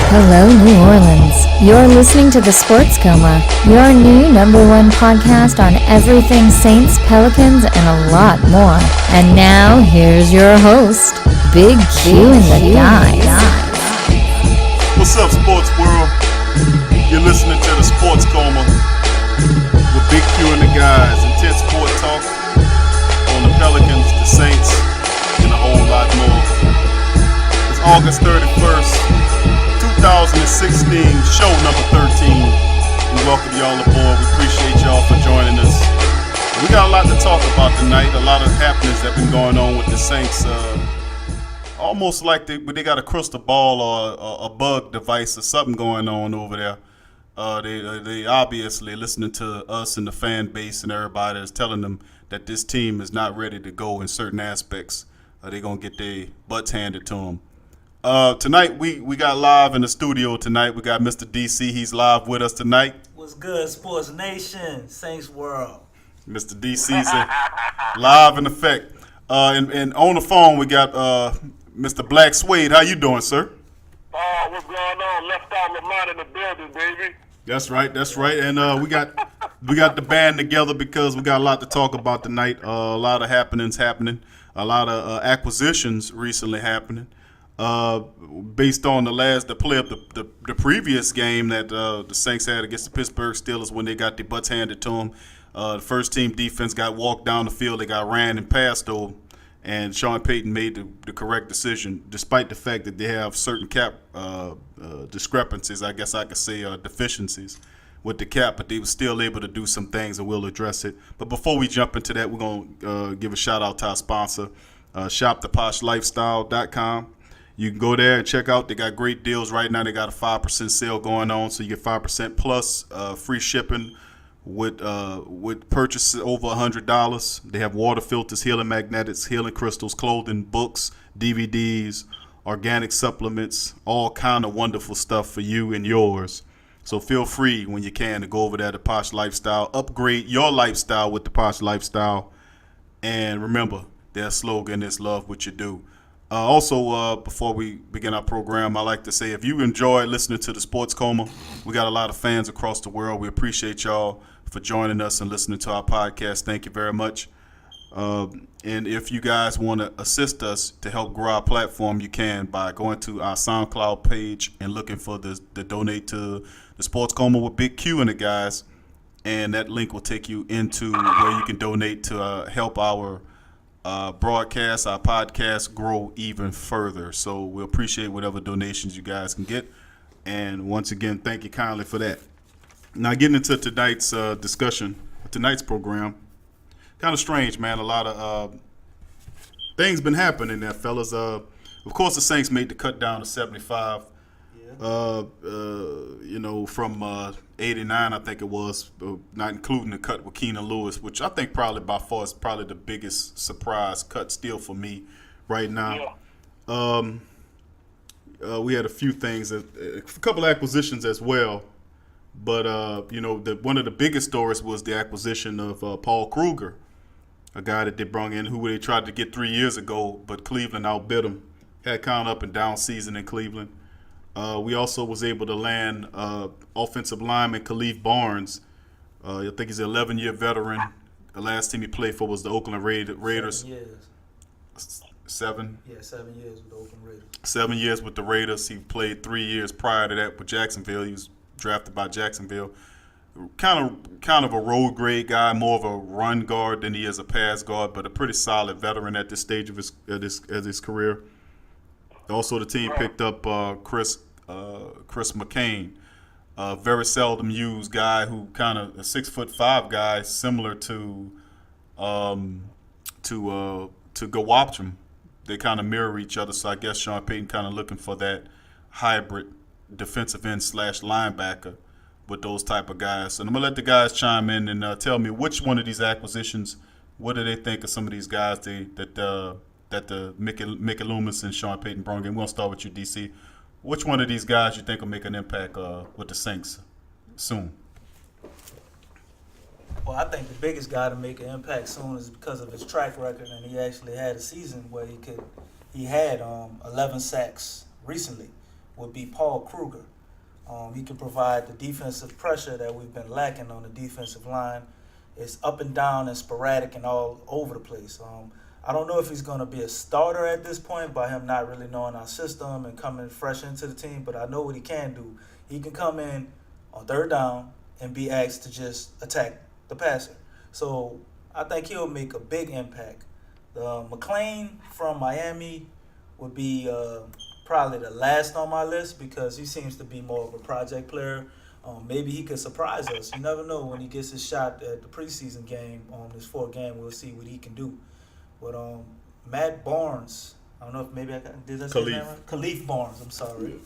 Hello, New Orleans. You're listening to the Sports Coma, your new #1 podcast on everything Saints, Pelicans, and a lot more. And now, here's your host, Big Q and the guys. What's up, sports world? You're listening to the Sports Coma with Big Q and the guys. Intense sport talk on the Pelicans, the Saints, and a whole lot more. It's August 31st. 2016, show number 13. We welcome y'all aboard. We appreciate y'all for joining us. We got a lot to talk about tonight. A lot of happenings that have been going on with the Saints. Almost like they got a crystal ball or a bug device or something going on over there. They obviously listening to us and the fan base and everybody is telling them that this team is not ready to go in certain aspects. They're going to get their butts handed to them. Tonight, we got live in the studio tonight. We got Mr. DC. He's live with us tonight. What's good, Sports Nation, Saints World? Mr. DC's live in effect. And on the phone, we got Mr. Blaxuede. How you doing, sir? What's going on? Left out Lamont in the building, baby. That's right. And we got the band together because we got a lot to talk about tonight. A lot of happenings happening. A lot of acquisitions recently happening. Based on the play of the previous game that the Saints had against the Pittsburgh Steelers when they got their butts handed to them. The first team defense got walked down the field. They got ran and passed over. And Sean Payton made the correct decision, despite the fact that they have certain cap discrepancies, I guess I could say deficiencies with the cap, but they were still able to do some things, and we'll address it. But before we jump into that, we're going to give a shout-out to our sponsor, shoptheposhlifestyle.com. You can go there and check out. They got great deals right now. They got a 5% sale going on, so you get 5% plus free shipping with purchases over $100. They have water filters, healing magnetics, healing crystals, clothing, books, DVDs, organic supplements, all kind of wonderful stuff for you and yours. So feel free when you can to go over there to Posh Lifestyle. Upgrade your lifestyle with the Posh Lifestyle. And remember, their slogan is love what you do. Also, before we begin our program, I like to say if you enjoy listening to the Sports Coma, we got a lot of fans across the world. We appreciate y'all for joining us and listening to our podcast. Thank you very much. And if you guys want to assist us to help grow our platform, you can by going to our SoundCloud page and looking for the donate to the Sports Coma with Big Q and the guys. And that link will take you into where you can donate to help our broadcast, our podcast grow even further. So we appreciate whatever donations you guys can get. And once again, thank you kindly for that. Now getting into tonight's discussion, tonight's program, kind of strange, man. A lot of things been happening there, fellas. Of course, the Saints made the cut down to 75. From 89, I think it was, not including the cut with Keenan Lewis, which I think probably by far is probably the biggest surprise cut still for me right now. Yeah. We had a few things, a couple of acquisitions as well, but one of the biggest stories was the acquisition of Paul Kruger, a guy that they brought in who they tried to get 3 years ago, but Cleveland outbid him. Had kind of up and down season in Cleveland. We also was able to land offensive lineman Khalif Barnes. I think he's an 11-year veteran. The last team he played for was the Oakland Raiders. 7 years. 7? Yeah, 7 years with the Oakland Raiders. 7 years with the Raiders. He played 3 years prior to that with Jacksonville. He was drafted by Jacksonville. Kind of a road grade guy, more of a run guard than he is a pass guard, but a pretty solid veteran at this stage of his career. Also, the team picked up Chris McCain, a very seldom used guy who kind of a 6'5" guy, similar to Gawapchum. They kind of mirror each other, so I guess Sean Payton kind of looking for that hybrid defensive end / linebacker with those type of guys. And I'm gonna let the guys chime in and tell me which one of these acquisitions, what do they think of some of these guys that the Mickey Loomis and Sean Payton brought in. We'll start with you, DC. Which one of these guys you think will make an impact with the Saints soon? Well, I think the biggest guy to make an impact soon is because of his track record, and he actually had a season where he had 11 sacks recently would be Paul Kruger. He can provide the defensive pressure that we've been lacking on the defensive line. It's up and down and sporadic and all over the place. I don't know if he's going to be a starter at this point by him not really knowing our system and coming fresh into the team, but I know what he can do. He can come in on third down and be asked to just attack the passer. So I think he'll make a big impact. McClain from Miami would be probably the last on my list because he seems to be more of a project player. Maybe he could surprise us. You never know when he gets his shot at the preseason game on this fourth game. We'll see what he can do. But Matt Barnes, I don't know if maybe did I say that right? Khalif Barnes, I'm sorry.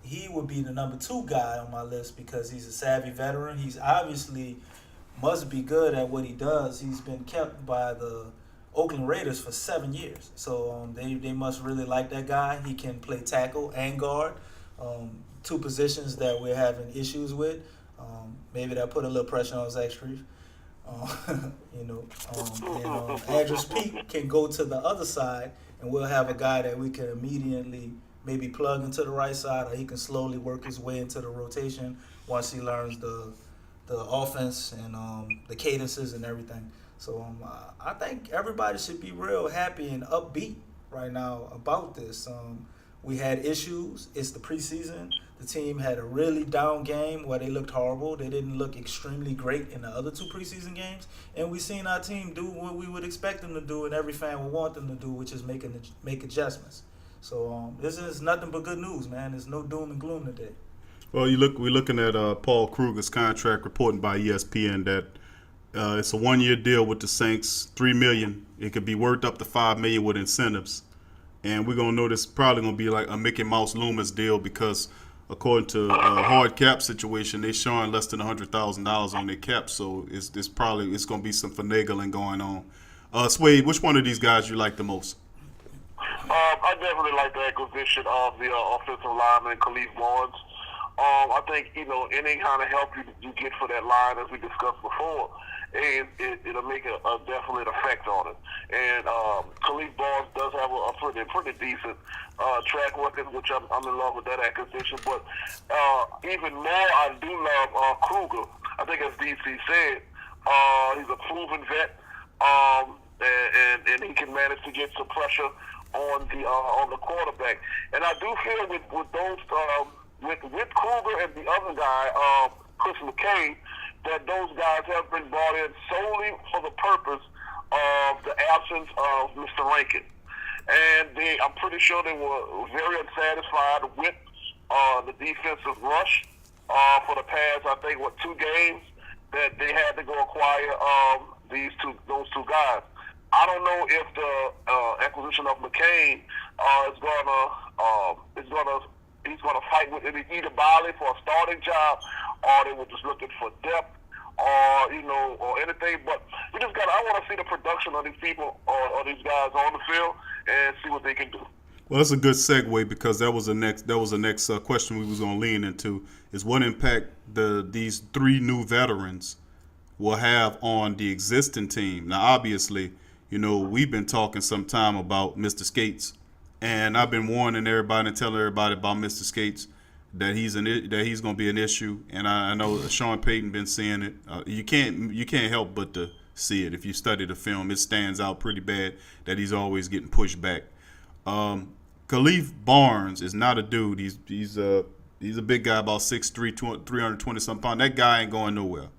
He would be the number 2 guy on my list because he's a savvy veteran. He's obviously must be good at what he does. He's been kept by the Oakland Raiders for 7 years. So they must really like that guy. He can play tackle and guard, 2 positions that we're having issues with. Maybe that put a little pressure on Zach Strief. Andrews Pete can go to the other side, and we'll have a guy that we can immediately maybe plug into the right side, or he can slowly work his way into the rotation once he learns the offense and the cadences and everything. So I think everybody should be real happy and upbeat right now about this. We had issues. It's the preseason. The team had a really down game where they looked horrible. They didn't look extremely great in the other 2 preseason games. And we've seen our team do what we would expect them to do and every fan would want them to do, which is make adjustments. So this is nothing but good news, man. There's no doom and gloom today. Well, we're looking at Paul Kruger's contract reported by ESPN that it's a 1-year deal with the Saints, $3 million. It could be worth up to $5 million with incentives. And we're going to know this probably going to be like a Mickey Mouse Loomis deal because according to a hard cap situation, they're showing less than $100,000 on their cap. So it's going to be some finagling going on. Suede, which one of these guys you like the most? I definitely like the acquisition of the offensive lineman, Khalif Barnes. I think, any kind of help you get for that line, as we discussed before, it'll make a definite effect on it. And Khalif Barnes does have a pretty decent track record, which I'm in love with that acquisition. But even more, I do love Kruger. I think, as DC said, he's a proven vet, and he can manage to get some pressure on the quarterback. And I do feel with those with Kruger and the other guy, Chris McCain, that those guys have been brought in solely for the purpose of the absence of Mr. Rankin. And I'm pretty sure they were very unsatisfied with the defensive rush for the past, I think, 2 games that they had to go acquire those two guys. I don't know if the acquisition of McCain he's gonna fight with either Bali for a starting job, or they were just looking for depth, or anything. But I want to see the production of these people or these guys on the field and see what they can do. Well, that's a good segue because that was the next question we was going to lean into is what impact these 3 new veterans will have on the existing team. Now, obviously, we've been talking some time about Mr. Skates, and I've been warning everybody and telling everybody about Mr. Skates that he's going to be an issue, and I know Sean Payton been seeing it. You can't help but to see it if you study the film. It stands out pretty bad that he's always getting pushed back. Khalif Barnes is not a dude. He's a big guy, about 6'3", 320 something pounds. That guy ain't going nowhere.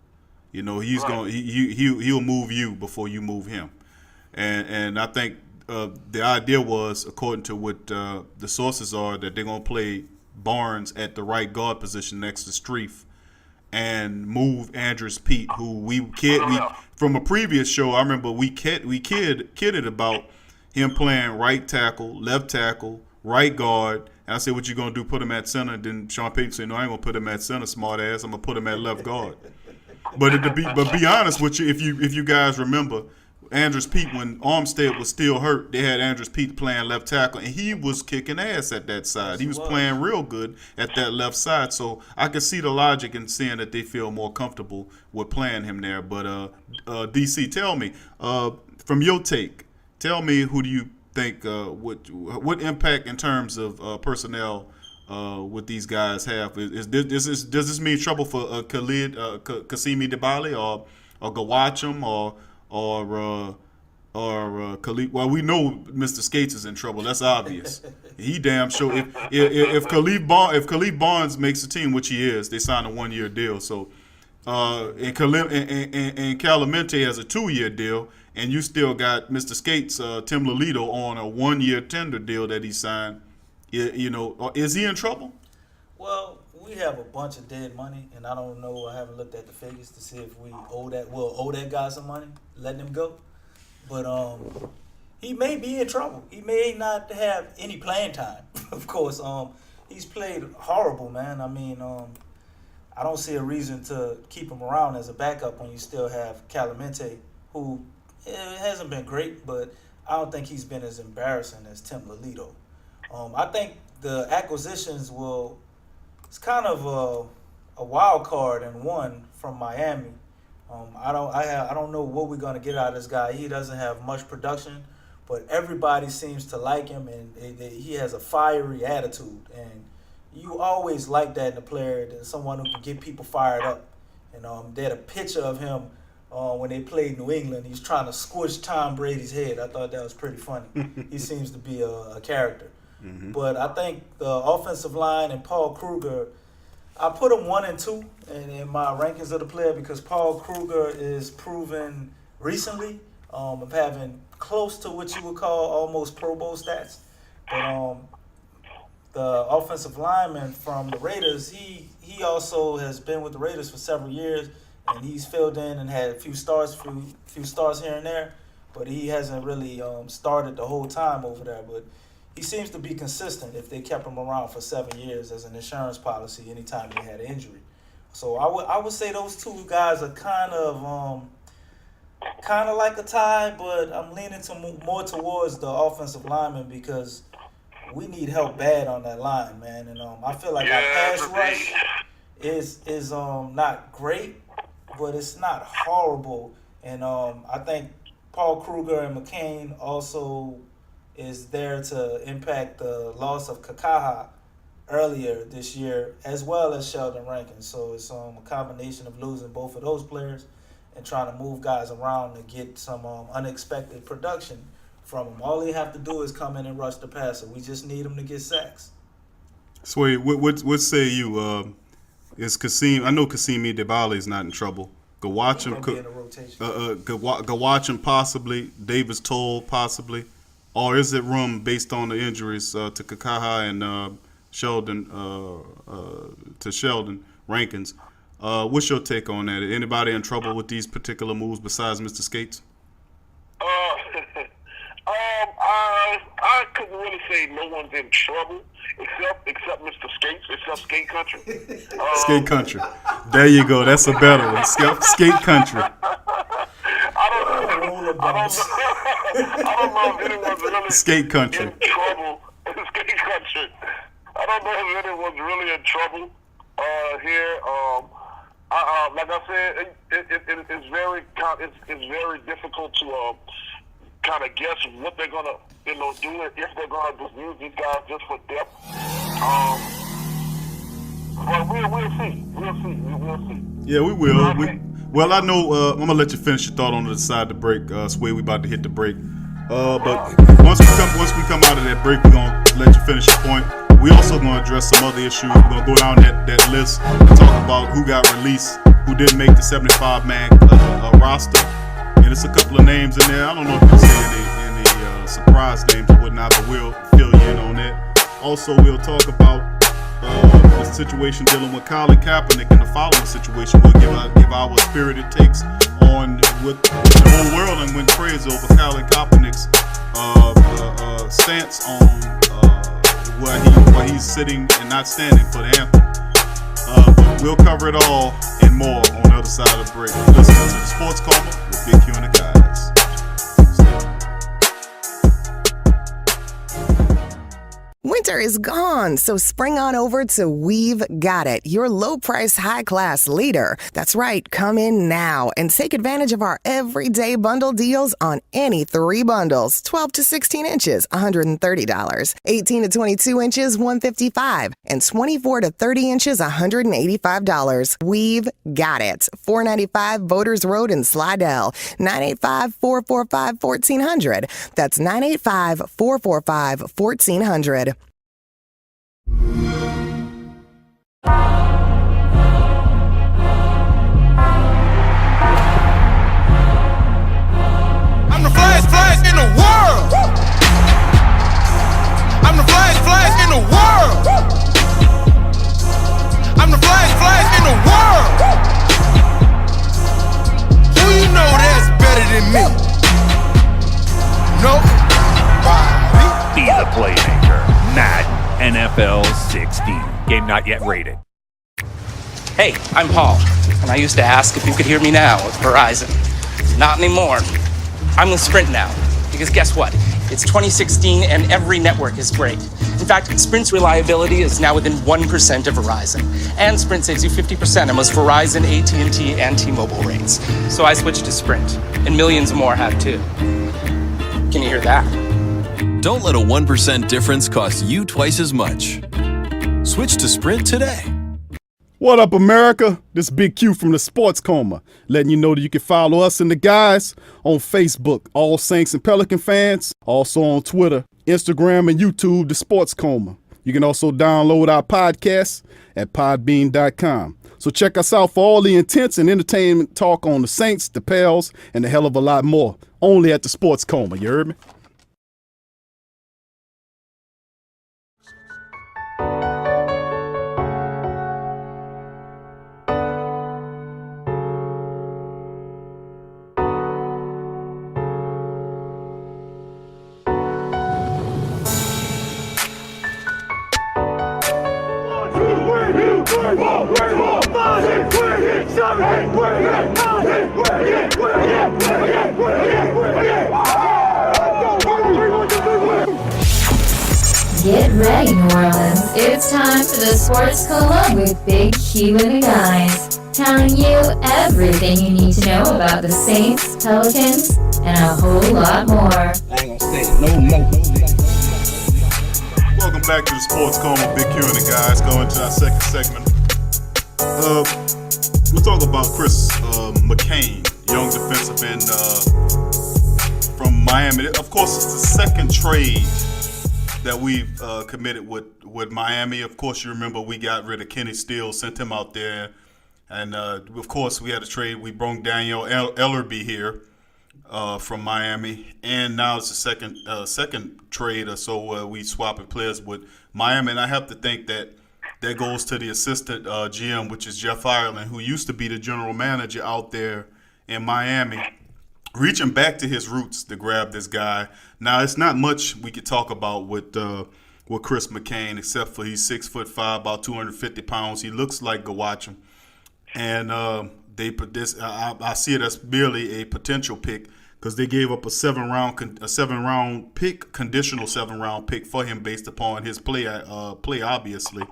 He's going he'll move you before you move him, and I think the idea was, according to what the sources are, that they're going to play Barnes at the right guard position next to Strief and move Andrews Pete, who we from a previous show, I remember we kidded about him playing right tackle, left tackle, right guard. And I said, what you going to do, put him at center? And then Sean Payton said, no, I ain't going to put him at center, smart ass. I'm going to put him at left guard. But be honest with you, if you guys remember, Andrews Pete, when Armstead was still hurt, they had Andrews Pete playing left tackle, and he was kicking ass at that side. He was playing real good at that left side. So I could see the logic in seeing that they feel more comfortable with playing him there. But DC, tell me, from your take, tell me who do you think what impact in terms of personnel what these guys have. Does this mean trouble for Kasimi Debali or Gawacham or Khalid? Well, we know Mr. Skates is in trouble. That's obvious. He damn sure. If Khalid Barnes makes the team, which he is, they signed a 1-year deal. So, and Calimente has a 2-year deal, and you still got Mr. Skates, Tim Lolito, on a 1-year tender deal that he signed. You know, is he in trouble? Well, we have a bunch of dead money, and I don't know. I haven't looked at the figures to see if we'll owe that guy some money, letting him go. But he may be in trouble. He may not have any playing time. Of course, he's played horrible, man. I mean, I don't see a reason to keep him around as a backup when you still have Calimente, who hasn't been great, but I don't think he's been as embarrassing as Tim Lolito. I think the acquisitions it's kind of a wild card and one from Miami. I don't know what we're gonna get out of this guy. He doesn't have much production, but everybody seems to like him, and he has a fiery attitude, and you always like that in a player, someone who can get people fired up. And they had a picture of him when they played New England. He's trying to squish Tom Brady's head. I thought that was pretty funny. He seems to be a character. Mm-hmm. But I think the offensive line and Paul Kruger, I put him 1 and 2 in my rankings of the player because Paul Kruger is proven recently of having close to what you would call almost Pro Bowl stats. But the offensive lineman from the Raiders, he also has been with the Raiders for several years, and he's filled in and had a few stars here and there, but he hasn't really started the whole time over there. But he seems to be consistent if they kept him around for 7 years as an insurance policy anytime they had an injury. So I would say those two guys are kind of like a tie, but I'm leaning more towards the offensive lineman because we need help bad on that line, man. And I feel like our pass rush is not great, but it's not horrible. And I think Paul Kruger and McCain also is there to impact the loss of Kakaha earlier this year, as well as Sheldon Rankins. So it's a combination of losing both of those players and trying to move guys around to get some unexpected production from them. All they have to do is come in and rush the passer. We just need them to get sacks. Sway, what say you? Is Kasim? I know Kasimi Debali is not in trouble. Gawacham possibly. Davis Toll possibly. Or is it room based on the injuries to Kakaha and Sheldon Rankins? What's your take on that? Anybody in trouble with these particular moves besides Mr. Skates? I couldn't really say no one's in trouble except Mr. Skates, except Skate Country. Skate Country. There you go. That's a better one. Skate Country. I don't know if anyone's really Skate Country. in trouble. Skate Country. I don't know if anyone's really in trouble here. Like I said, it's very difficult to kind of guess what they're gonna do, if they're gonna just use these guys just for depth. But we'll see. We'll see. Yeah, we will. Well, I know. I'm gonna let you finish your thought on the side of the break. Sway, we about to hit the break. But once we come out of that break, we're gonna let you finish your point. We also gonna address some other issues. We're gonna go down that list and talk about who got released, who didn't make the 75-man roster, and it's a couple of names in there. I don't know if you say any surprise names or whatnot, but we'll fill you in on that. Also, we'll talk about the situation dealing with Colin Kaepernick and the following situation. We'll give our spirited takes on what the whole world and went crazy over Colin Kaepernick's stance on where he's sitting and not standing for the anthem. But we'll cover it all and more on the other side of the break. Listening to the Sports Coma with Big Q and the guys. When winter is gone, so spring on over to We've Got It, your low-price, high-class leader. That's right, come in now and take advantage of our everyday bundle deals on any 3 bundles. 12 to 16 inches, $130. 18 to 22 inches, $155. And 24 to 30 inches, $185. We've Got It. 495 Voters Road in Slidell. 985-445-1400. That's 985-445-1400. I'm the flag in the world. I'm the flag in the world. I'm the flag in the world. Who you know that's better than me? Nobody. Be the playmaker. Madden NFL 16. Game not yet rated. Hey, I'm Paul, and I used to ask if you could hear me now with Verizon. Not anymore. I'm with Sprint now, because guess what? It's 2016 and every network is great. In fact, Sprint's reliability is now within 1% of Verizon. And Sprint saves you 50% on most Verizon, AT&T, and T-Mobile rates. So I switched to Sprint, and millions more have too. Can you hear that? Don't let a 1% difference cost you twice as much. Switch to Sprint today. What up, America? This Big Q from the Sports Coma, letting you know that you can follow us and the guys on Facebook, All Saints and Pelican fans, also on Twitter, Instagram, and YouTube, the Sports Coma. You can also download our podcast at podbean.com. So check us out for all the intense and entertainment talk on the Saints, the Pels, and a hell of a lot more. Only at the Sports Coma, you heard me? Get ready, New Orleans. It's time for the Sports Coma with Big Q and the guys, telling you everything you need to know about the Saints, Pelicans, and a whole lot more. I ain't gonna say it no more. Welcome back to the Sports Coma, Big Q and the guys. Going to our second segment. We'll talk about Chris McCain, young defensive end from Miami. Of course, it's the second trade that we've committed with Miami. Of course, you remember we got rid of Kenny Steele, sent him out there. And, of course, we had a trade. We brought Daniel Ellerbe here from Miami. And now it's the second trade or so we swapping players with Miami. And I have to think that goes to the assistant GM, which is Jeff Ireland, who used to be the general manager out there in Miami, reaching back to his roots to grab this guy. Now, it's not much we could talk about with Chris McCain, except for he's 6'5", about 250 pounds. He looks like Gawachim. And I see it as merely a potential pick because they gave up a seven-round pick, conditional seven-round pick for him based upon his play obviously.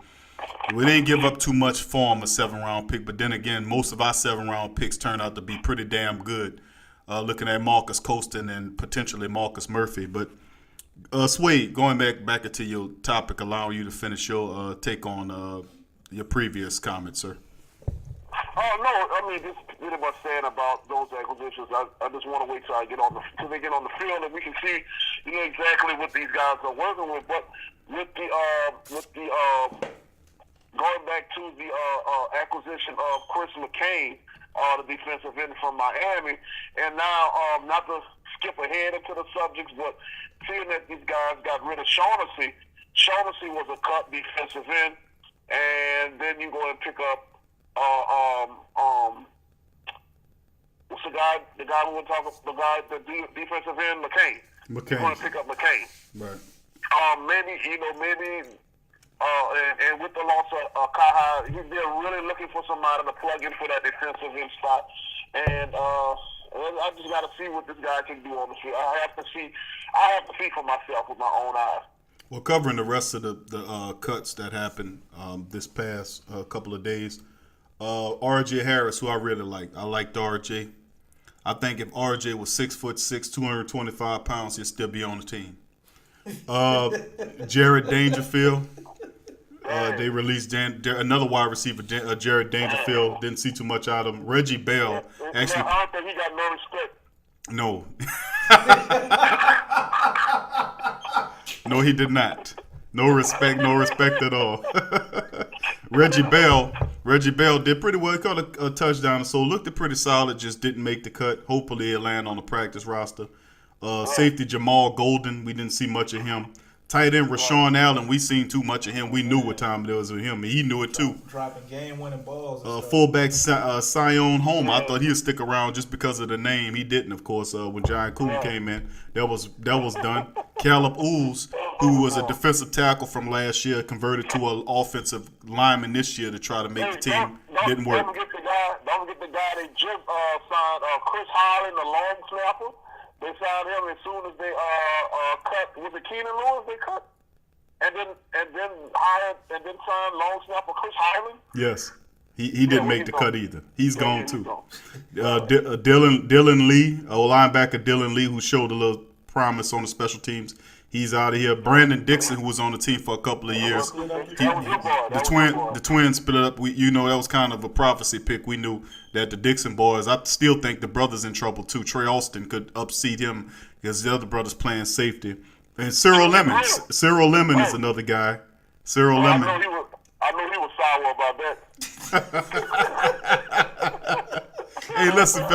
We didn't give up too much for him, a seven-round pick, but then again, most of our seven-round picks turned out to be pretty damn good. Looking at Marcus Colston and potentially Marcus Murphy. But, Suede, going back into your topic, allowing you to finish your take on your previous comment, sir. No, I mean, just pretty much saying about those acquisitions. I just want to wait till they get on the field and we can see, exactly what these guys are working with. But with the going back to the acquisition of Chris McCain, the defensive end from Miami, and now not to skip ahead into the subjects, but seeing that these guys got rid of Shaughnessy. Shaughnessy was a cut defensive end, and then you go and pick up what's the guy we were talking about, the defensive end, McCain. You're going to pick up McCain. Right. Maybe and with the loss of Kaha, they're really looking for somebody to plug in for that defensive end spot. And I just got to see what this guy can do on the field. I have to see for myself with my own eyes. Well, covering the rest of the cuts that happened this past couple of days, R.J. Harris, who I really like. I liked R.J. I think if R.J. was 6'6", 225 pounds, he'd still be on the team. Jared Dangerfield. They released another wide receiver, Jared Dangerfield. Didn't see too much out of him. Reggie Bell actually. I don't think he got no respect. No. No, he did not. No respect at all. Reggie Bell did pretty well. He caught a touchdown, so looked pretty solid. Just didn't make the cut. Hopefully, he'll land on the practice roster. Safety Jamal Golden, we didn't see much of him. Tight end Rashawn Allen, we seen too much of him. We knew what time it was with him. He knew it too. Dropping game-winning balls. Fullback Sion Homer, I thought he'd stick around just because of the name. He didn't, of course. When John Cooley came in, that was done. Caleb Ooze, who was a defensive tackle from last year, converted to an offensive lineman this year to try to make the team. Didn't work. Don't forget the guy they just signed, Chris Holland, the long snapper. They signed him as soon as they cut. Was it Keenan Lewis they cut? And then signed long snapper Chris Holland. Yes. He didn't make the cut either. He's gone too. Dylan Lee, linebacker Dylan Lee, who showed a little promise on the special teams. He's out of here. Brandon Dixon, who was on the team for a couple of years. The twins split up. That was kind of a prophecy pick. We knew that the Dixon boys, I still think the brother's in trouble too. Trey Austin could upseat him because the other brother's playing safety. And Cyril Lemon. Cyril Lemon is another guy. Cyril Lemon. I knew he was sour about that. Hey, listen,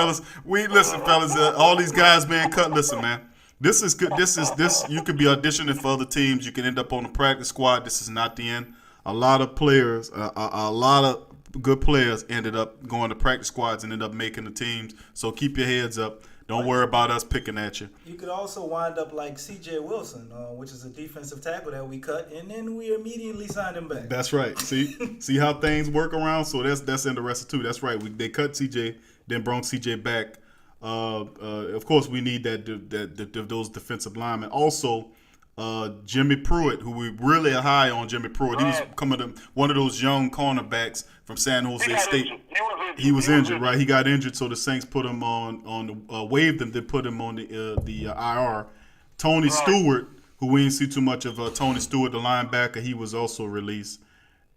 fellas. All these guys being cut. Listen, man. This is good. This. You could be auditioning for other teams. You can end up on the practice squad. This is not the end. A lot of players, a lot of good players ended up going to practice squads and ended up making the teams. So keep your heads up. Don't worry about us picking at you. You could also wind up like C.J. Wilson, which is a defensive tackle that we cut, and then we immediately signed him back. That's right. See how things work around. So that's interesting too. That's right. They cut C.J. then brought C.J. back. Of course, we need those defensive linemen. Also, Jimmy Pruitt, who we really are high on. Jimmy Pruitt, he was coming to one of those young cornerbacks from San Jose State. He was injured, right? He got injured, so the Saints put him waived him. They put him on the IR. Tony Stewart, who we didn't see too much of. Tony Stewart, the linebacker, he was also released.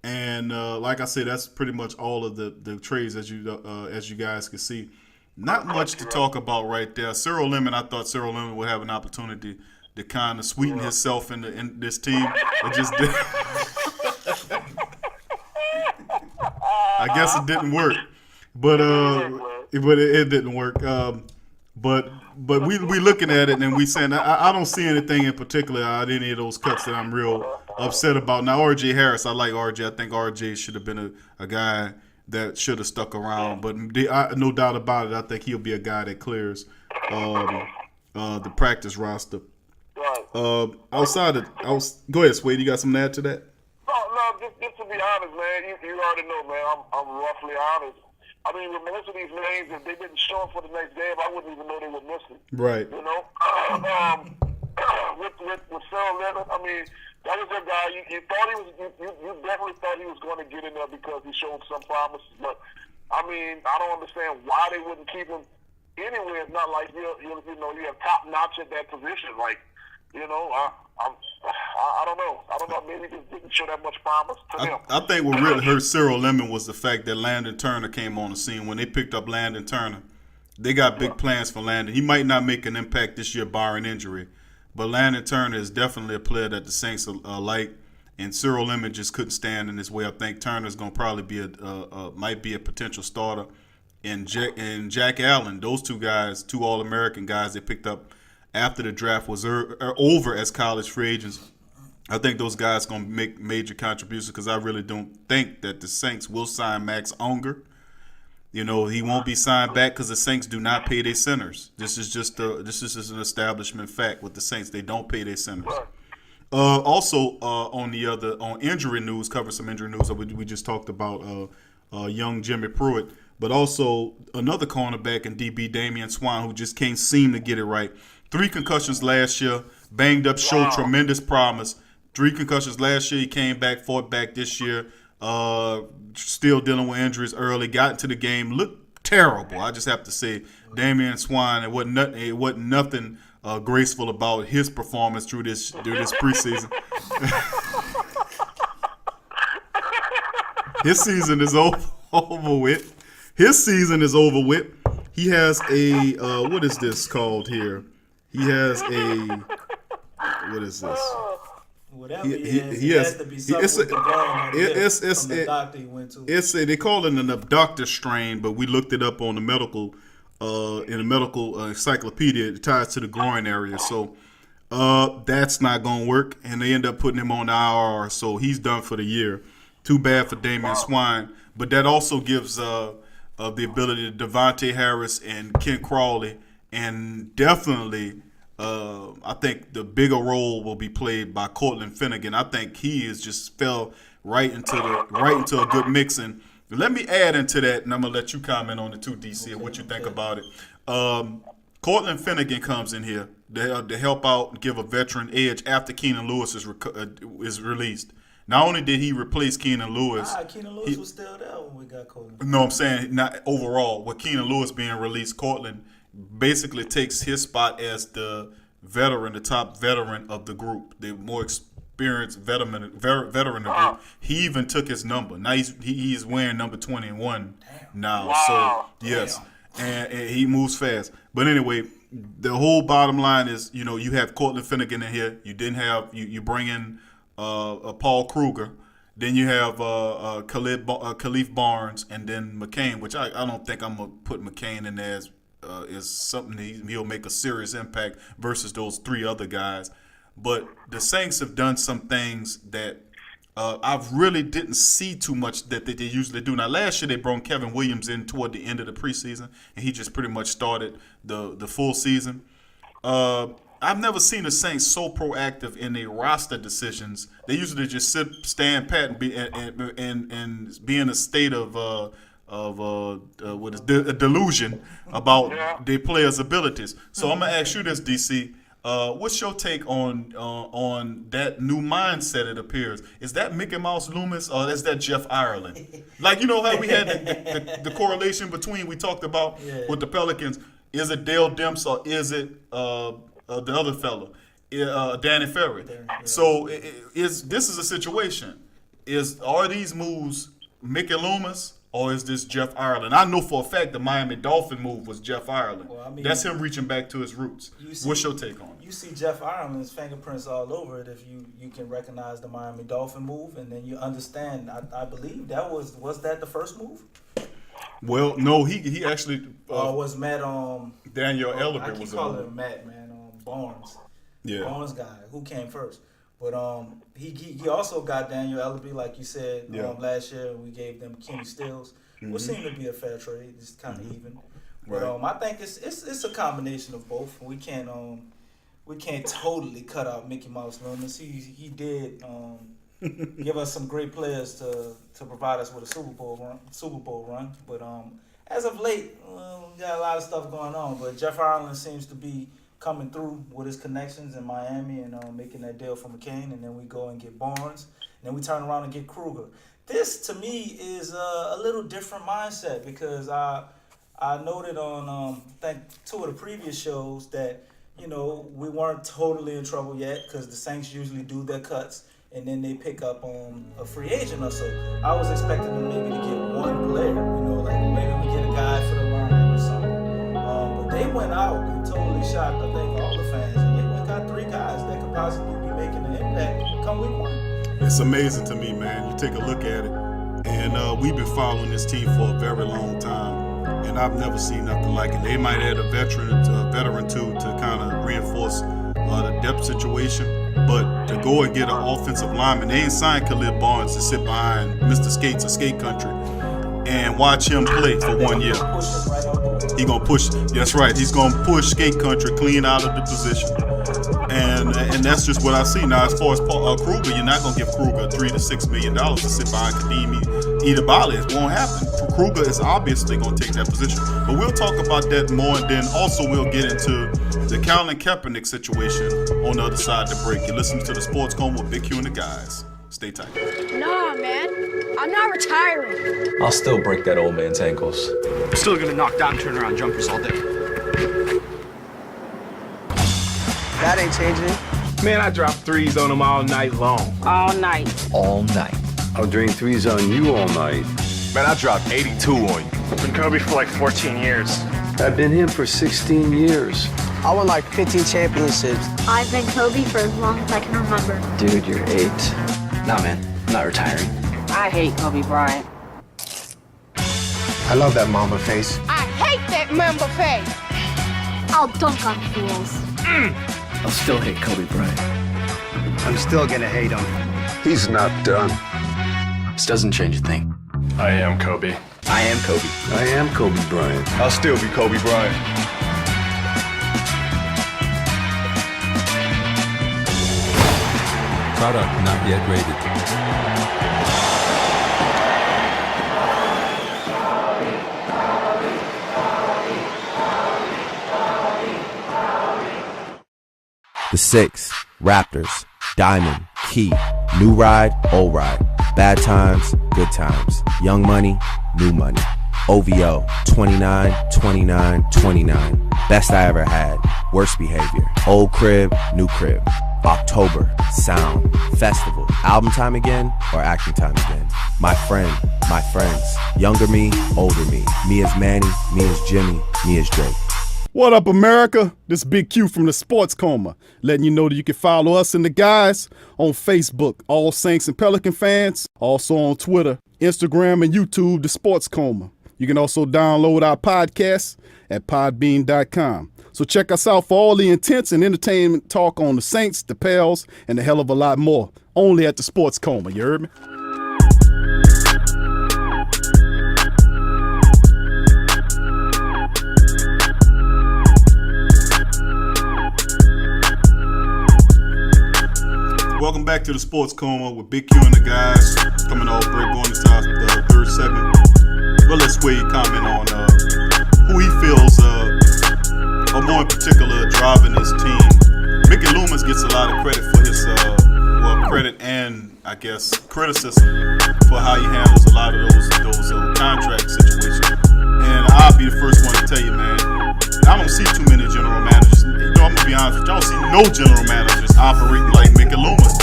And like I said, that's pretty much all of the trades as you guys can see. Not much to talk about right there. Cyril Lemon, I thought Cyril Lemon would have an opportunity to kind of sweeten himself in this team. It just did. I guess it didn't work, but it didn't work. But we looking at it and we saying I don't see anything in particular out of any of those cuts that I'm real upset about. Now R.J. Harris, I like R.J. I think R.J. should have been a guy that should have stuck around, but no doubt about it, I think he'll be a guy that clears the practice roster. Go ahead, Swade. You got something to add to that? No, just to be honest, man. You already know, man. I'm roughly honest. I mean, with most of these names, if they didn't show up for the next game, I wouldn't even know they were missing. Right. You know, with Cyril Leonard, I mean, that was a guy you thought he was. You definitely thought he was going to get in there because he showed some promise. But I mean, I don't understand why they wouldn't keep him anywhere. It's not like you have top notch at that position. Like, I don't know. Maybe he just didn't show that much promise to him. I think what really hurt Cyril Lemon was the fact that Landon Turner came on the scene. When they picked up Landon Turner, they got big plans for Landon. He might not make an impact this year, barring injury. But Landon Turner is definitely a player that the Saints like, and Cyril Lemon just couldn't stand in his way. I think Turner's going to probably be might be a potential starter. And Jack Allen, those two guys, two All-American guys they picked up after the draft was over as college free agents. I think those guys going to make major contributions because I really don't think that the Saints will sign Max Unger. He won't be signed back because the Saints do not pay their centers. This is just an establishment fact with the Saints. They don't pay their centers. Also, on injury news, cover some injury news. We just talked about young Jimmy Pruitt, but also another cornerback in DB, Damian Swan, who just can't seem to get it right. 3 concussions last year, banged up, showed tremendous promise. 3 concussions last year. He came back, fought back this year. Still dealing with injuries early. Got into the game, looked terrible. I just have to say, Damian Swine. It wasn't nothing graceful about his performance through this preseason. His season is over with. His season is over with. He has a what is this called here? He has a what is this? Whatever he has to be something with the bone from the doctor he went to. They call it an abductor strain, but we looked it up on the medical in a medical encyclopedia. It ties to the groin area, so that's not gonna work, and they end up putting him on the IR, so he's done for the year. Too bad for Damian Swine, but that also gives the ability to Devontae Harris and Ken Crawley, and definitely I think the bigger role will be played by Cortland Finnegan. I think he is just fell right into a good mix. And let me add into that, and I'm gonna let you comment on it too, DC, and what you think about it. Cortland Finnegan comes in here to help out and give a veteran edge after Keenan Lewis is released. Not only did he replace Keenan Lewis, Keenan Lewis was still there when we got Cortland. No, I'm saying not overall. With Keenan Lewis being released, Cortland basically takes his spot as the top veteran of the group, the more experienced veteran of the group. He even took his number. Now he's wearing number 21 now. Wow. So yes, and he moves fast. But anyway, the whole bottom line is, you have Cortland Finnegan in here. You didn't have you bring in Paul Kruger. Then you have Khalif Barnes, and then McCain, which I don't think I'm gonna put McCain in there as something he'll make a serious impact versus those 3 other guys. But the Saints have done some things that I really didn't see too much that they usually do. Now, last year they brought Kevin Williams in toward the end of the preseason, and he just pretty much started the full season. I've never seen the Saints so proactive in their roster decisions. They usually just stand pat and be in a state of a delusion about their players' abilities. So I'm gonna ask you this, DC. What's your take on that new mindset? It appears, is that Mickey Mouse Loomis or is that Jeff Ireland? Like, how we had the correlation between we talked about with the Pelicans. Is it Dale Demps or is it the other fellow, Danny Ferry? So this is a situation. Are these moves Mickey Loomis? Or is this Jeff Ireland? I know for a fact the Miami Dolphin move was Jeff Ireland. Well, that's him reaching back to his roots. What's your take on it? You see Jeff Ireland's fingerprints all over it if you can recognize the Miami Dolphin move, and then you understand. I believe that was that the first move? Well, no, he actually was Matt Daniel Ellerby. I keep calling him Matt, man. Barnes. Yeah. Barnes guy. Who came first? But he also got Daniel Ellerby, like you said, last year. We gave them Kenny Stills, which seemed to be a fair trade. It's kind of even. But I think it's a combination of both. We can't totally cut out Mickey Mouse Loomis. He did give us some great players to provide us with a Super Bowl run. But as of late, we got a lot of stuff going on. But Jeff Ireland seems to be coming through with his connections in Miami and making that deal for McCain, and then we go and get Barnes, and then we turn around and get Kruger. This, to me, is a little different mindset because I noted on I think 2 of the previous shows that we weren't totally in trouble yet because the Saints usually do their cuts and then they pick up a free agent or so. I was expecting them maybe to get one player, like maybe we get a guy for the line or something. But they went out and totally shocked, I think, all the fans, and they went and got 3 guys that could possibly be making an impact come week 1. It's amazing to me, man. You take a look at it, and we've been following this team for a very long time, and I've never seen nothing like it. They might add a veteran too to kind of reinforce the depth situation, but to go and get an offensive lineman, they ain't signed Khalif Barnes to sit behind Mr. Skates or Skate Country and watch him play for 1 year. He gonna push. That's right. He's gonna push Skate Country clean out of the position. And that's just what I see. Now, as far as Kruger, you're not going to give Kruger $3 to $6 million to sit behind Kadimi Edebali. It won't happen. Kruger is obviously going to take that position. But we'll talk about that more, and then also we'll get into the Colin Kaepernick situation on the other side of the break. You're listening to the Sports Coma with Big Q and the guys. Stay tight. Nah, man. I'm not retiring. I'll still break that old man's ankles. I'm still gonna knock down turnaround jumpers all day. That ain't changing. Man, I drop threes on them all night long. All night. All night. I'll drain threes on you all night. Man, I dropped 82 on you. I've been Kobe for like 14 years. I've been him for 16 years. I won like 15 championships. I've been Kobe for as long as I can remember. Dude, you're 8. Nah, man. I'm not retiring. I hate Kobe Bryant. I love that mamba face. I hate that Mamba face. I'll dunk on fools. I'll still hate Kobe Bryant. I'm still gonna hate him. He's not done. This doesn't change a thing. I am Kobe. I am Kobe. I am Kobe Bryant. I'll still be Kobe Bryant. Product not yet rated. The Six, Raptors, Diamond, Key, New Ride, Old Ride, Bad Times, Good Times, Young Money, New Money, OVO, 29, 29, 29, Best I Ever Had, Worst Behavior, Old Crib, New Crib, October, Sound, Festival, Album Time Again or Acting Time Again, My Friend, My Friends, Younger Me, Older Me, Me as Manny, Me as Jimmy, Me as Drake. What up, America? This is Big Q from the Sports Coma, letting you know that you can follow us and the guys on Facebook, All Saints and Pelican fans, also on Twitter, Instagram, and YouTube, the Sports Coma. You can also download our podcast at podbean.com. So check us out for all the intense and entertainment talk on the Saints, the Pels, and a hell of a lot more. Only at the Sports Coma, you heard me? Welcome back to the Sports Coma with Big Q and the guys. Coming off break, going into our third segment. Well, let's Wade comment on who he feels, or more in particular, driving his team. Mickey Loomis gets a lot of credit for his, credit and I guess criticism for how he handles a lot of those contract situations. And I'll be the first one to tell you, man, I don't see too many general managers. You know, I'm gonna be honest with you. I don't see no general managers operating like Mickey Loomis.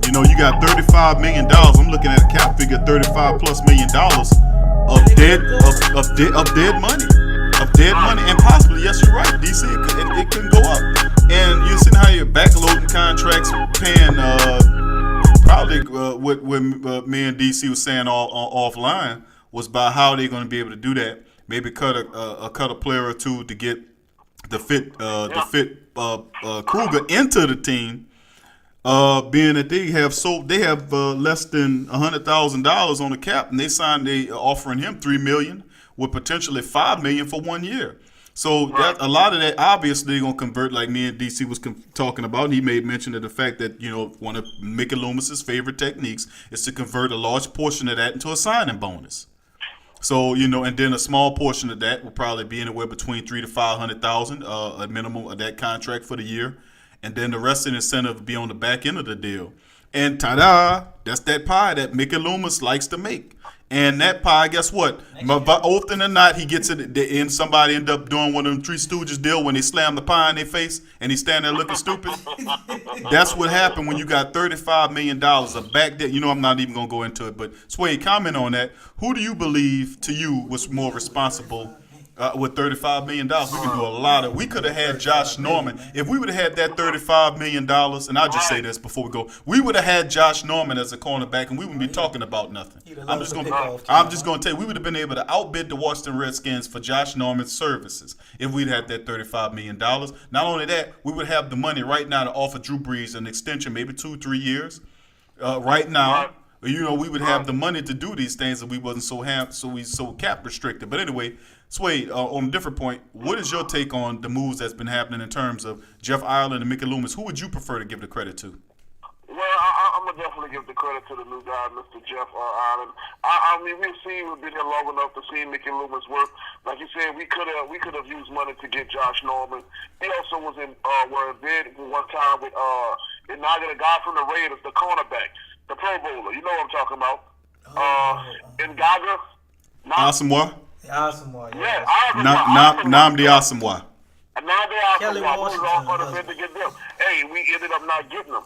You know, you got $35 million. I'm looking at a cap figure, $35+ million of dead money, and possibly, yes, you're right, DC, it couldn't go up. And you're seeing how you're backloading contracts, paying probably what me and DC was saying offline was about how they're going to be able to do that. Maybe cut a player or two to get the fit Kruger into the team. Being that they have less than $100,000 on the cap, and they offering him $3 million with potentially $5 million for 1 year. So that, a lot of that obviously gonna convert, like me and DC was talking about. And he made mention of the fact that, you know, one of Mickey Loomis's favorite techniques is to convert a large portion of that into a signing bonus. So, you know, and then a small portion of that will probably be anywhere between $300,000 to $500,000, a minimum of that contract for the year. And then the rest of the incentive will be on the back end of the deal. And ta-da, that's that pie that Mickey Loomis likes to make. And that pie, guess what? Often than not, he gets it, and somebody end up doing one of them Three Stooges deal when they slam the pie in their face and he stand there looking stupid. That's what happened when you got $35 million of back there. You know, I'm not even going to go into it, but Sway, comment on that. Who do you believe, to you, was more responsible with $35 million? We can do a lot of. We could have had Josh Norman. If we would have had that $35 million, and I'll just say this before we go, we would have had Josh Norman as a cornerback, and we wouldn't be talking about nothing. I'm just going to tell you, we would have been able to outbid the Washington Redskins for Josh Norman's services if we'd had that $35 million. Not only that, we would have the money right now to offer Drew Brees an extension, maybe 2-3 years. Right now, we would have the money to do these things, and we wasn't so cap restricted. But anyway, Sway, on a different point, what is your take on the moves that's been happening in terms of Jeff Ireland and Mickey Loomis? Who would you prefer to give the credit to? Well, I'm gonna definitely give the credit to the new guy, Mr. Jeff Ireland. I mean, we've been here long enough to see Mickey Loomis work. Like you said, we could have used money to get Josh Norman. He also was in bid one time with the guy from the Raiders, the cornerback, the Pro Bowler. You know what I'm talking about? Ngaga. Asamoah. Asamoah. Yeah. Nnamdi Asamoah. Kelly Washington. To get them. Hey, we ended up not getting them.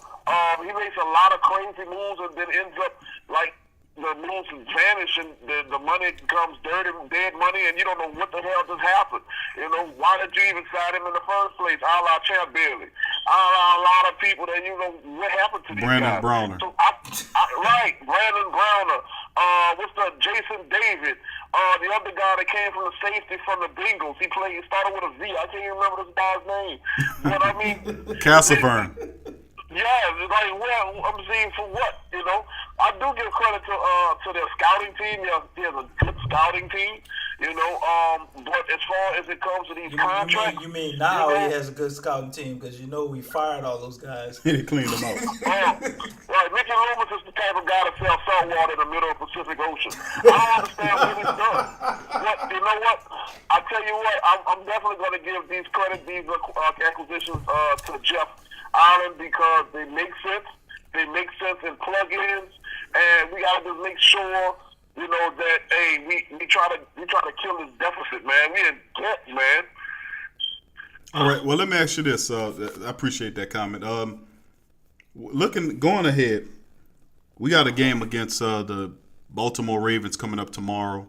He makes a lot of crazy moves and then ends up like the moves vanish and the money becomes dirty, dead money, and you don't know what the hell just happened. Why did you even sign him in the first place? A la Champ Bailey. A lot of people that what happened to these Brandon guys. Browner. So Brandon Browner. What's the Jason David? The other guy that came from the safety from the Bengals. He started with a Z. I can't even remember this guy's name. But I mean, Castleburn. Yeah, like, well, I'm saying for what, I do give credit to their scouting team. He has a good scouting team, but as far as it comes to these contracts... You mean now he has a good scouting team because we fired all those guys. He cleaned them out. Right, Mickey Loomis is the type of guy to sell salt water in the middle of the Pacific Ocean. I don't understand what he's done. But you know what? I tell you what, I'm definitely going to give these acquisitions to Jeff Ireland because they make sense. They make sense in plug-ins, and we gotta just make sure, that we try to kill this deficit, man. We in debt, man. All right. Well, let me ask you this. I appreciate that comment. Going ahead, we got a game against the Baltimore Ravens coming up tomorrow,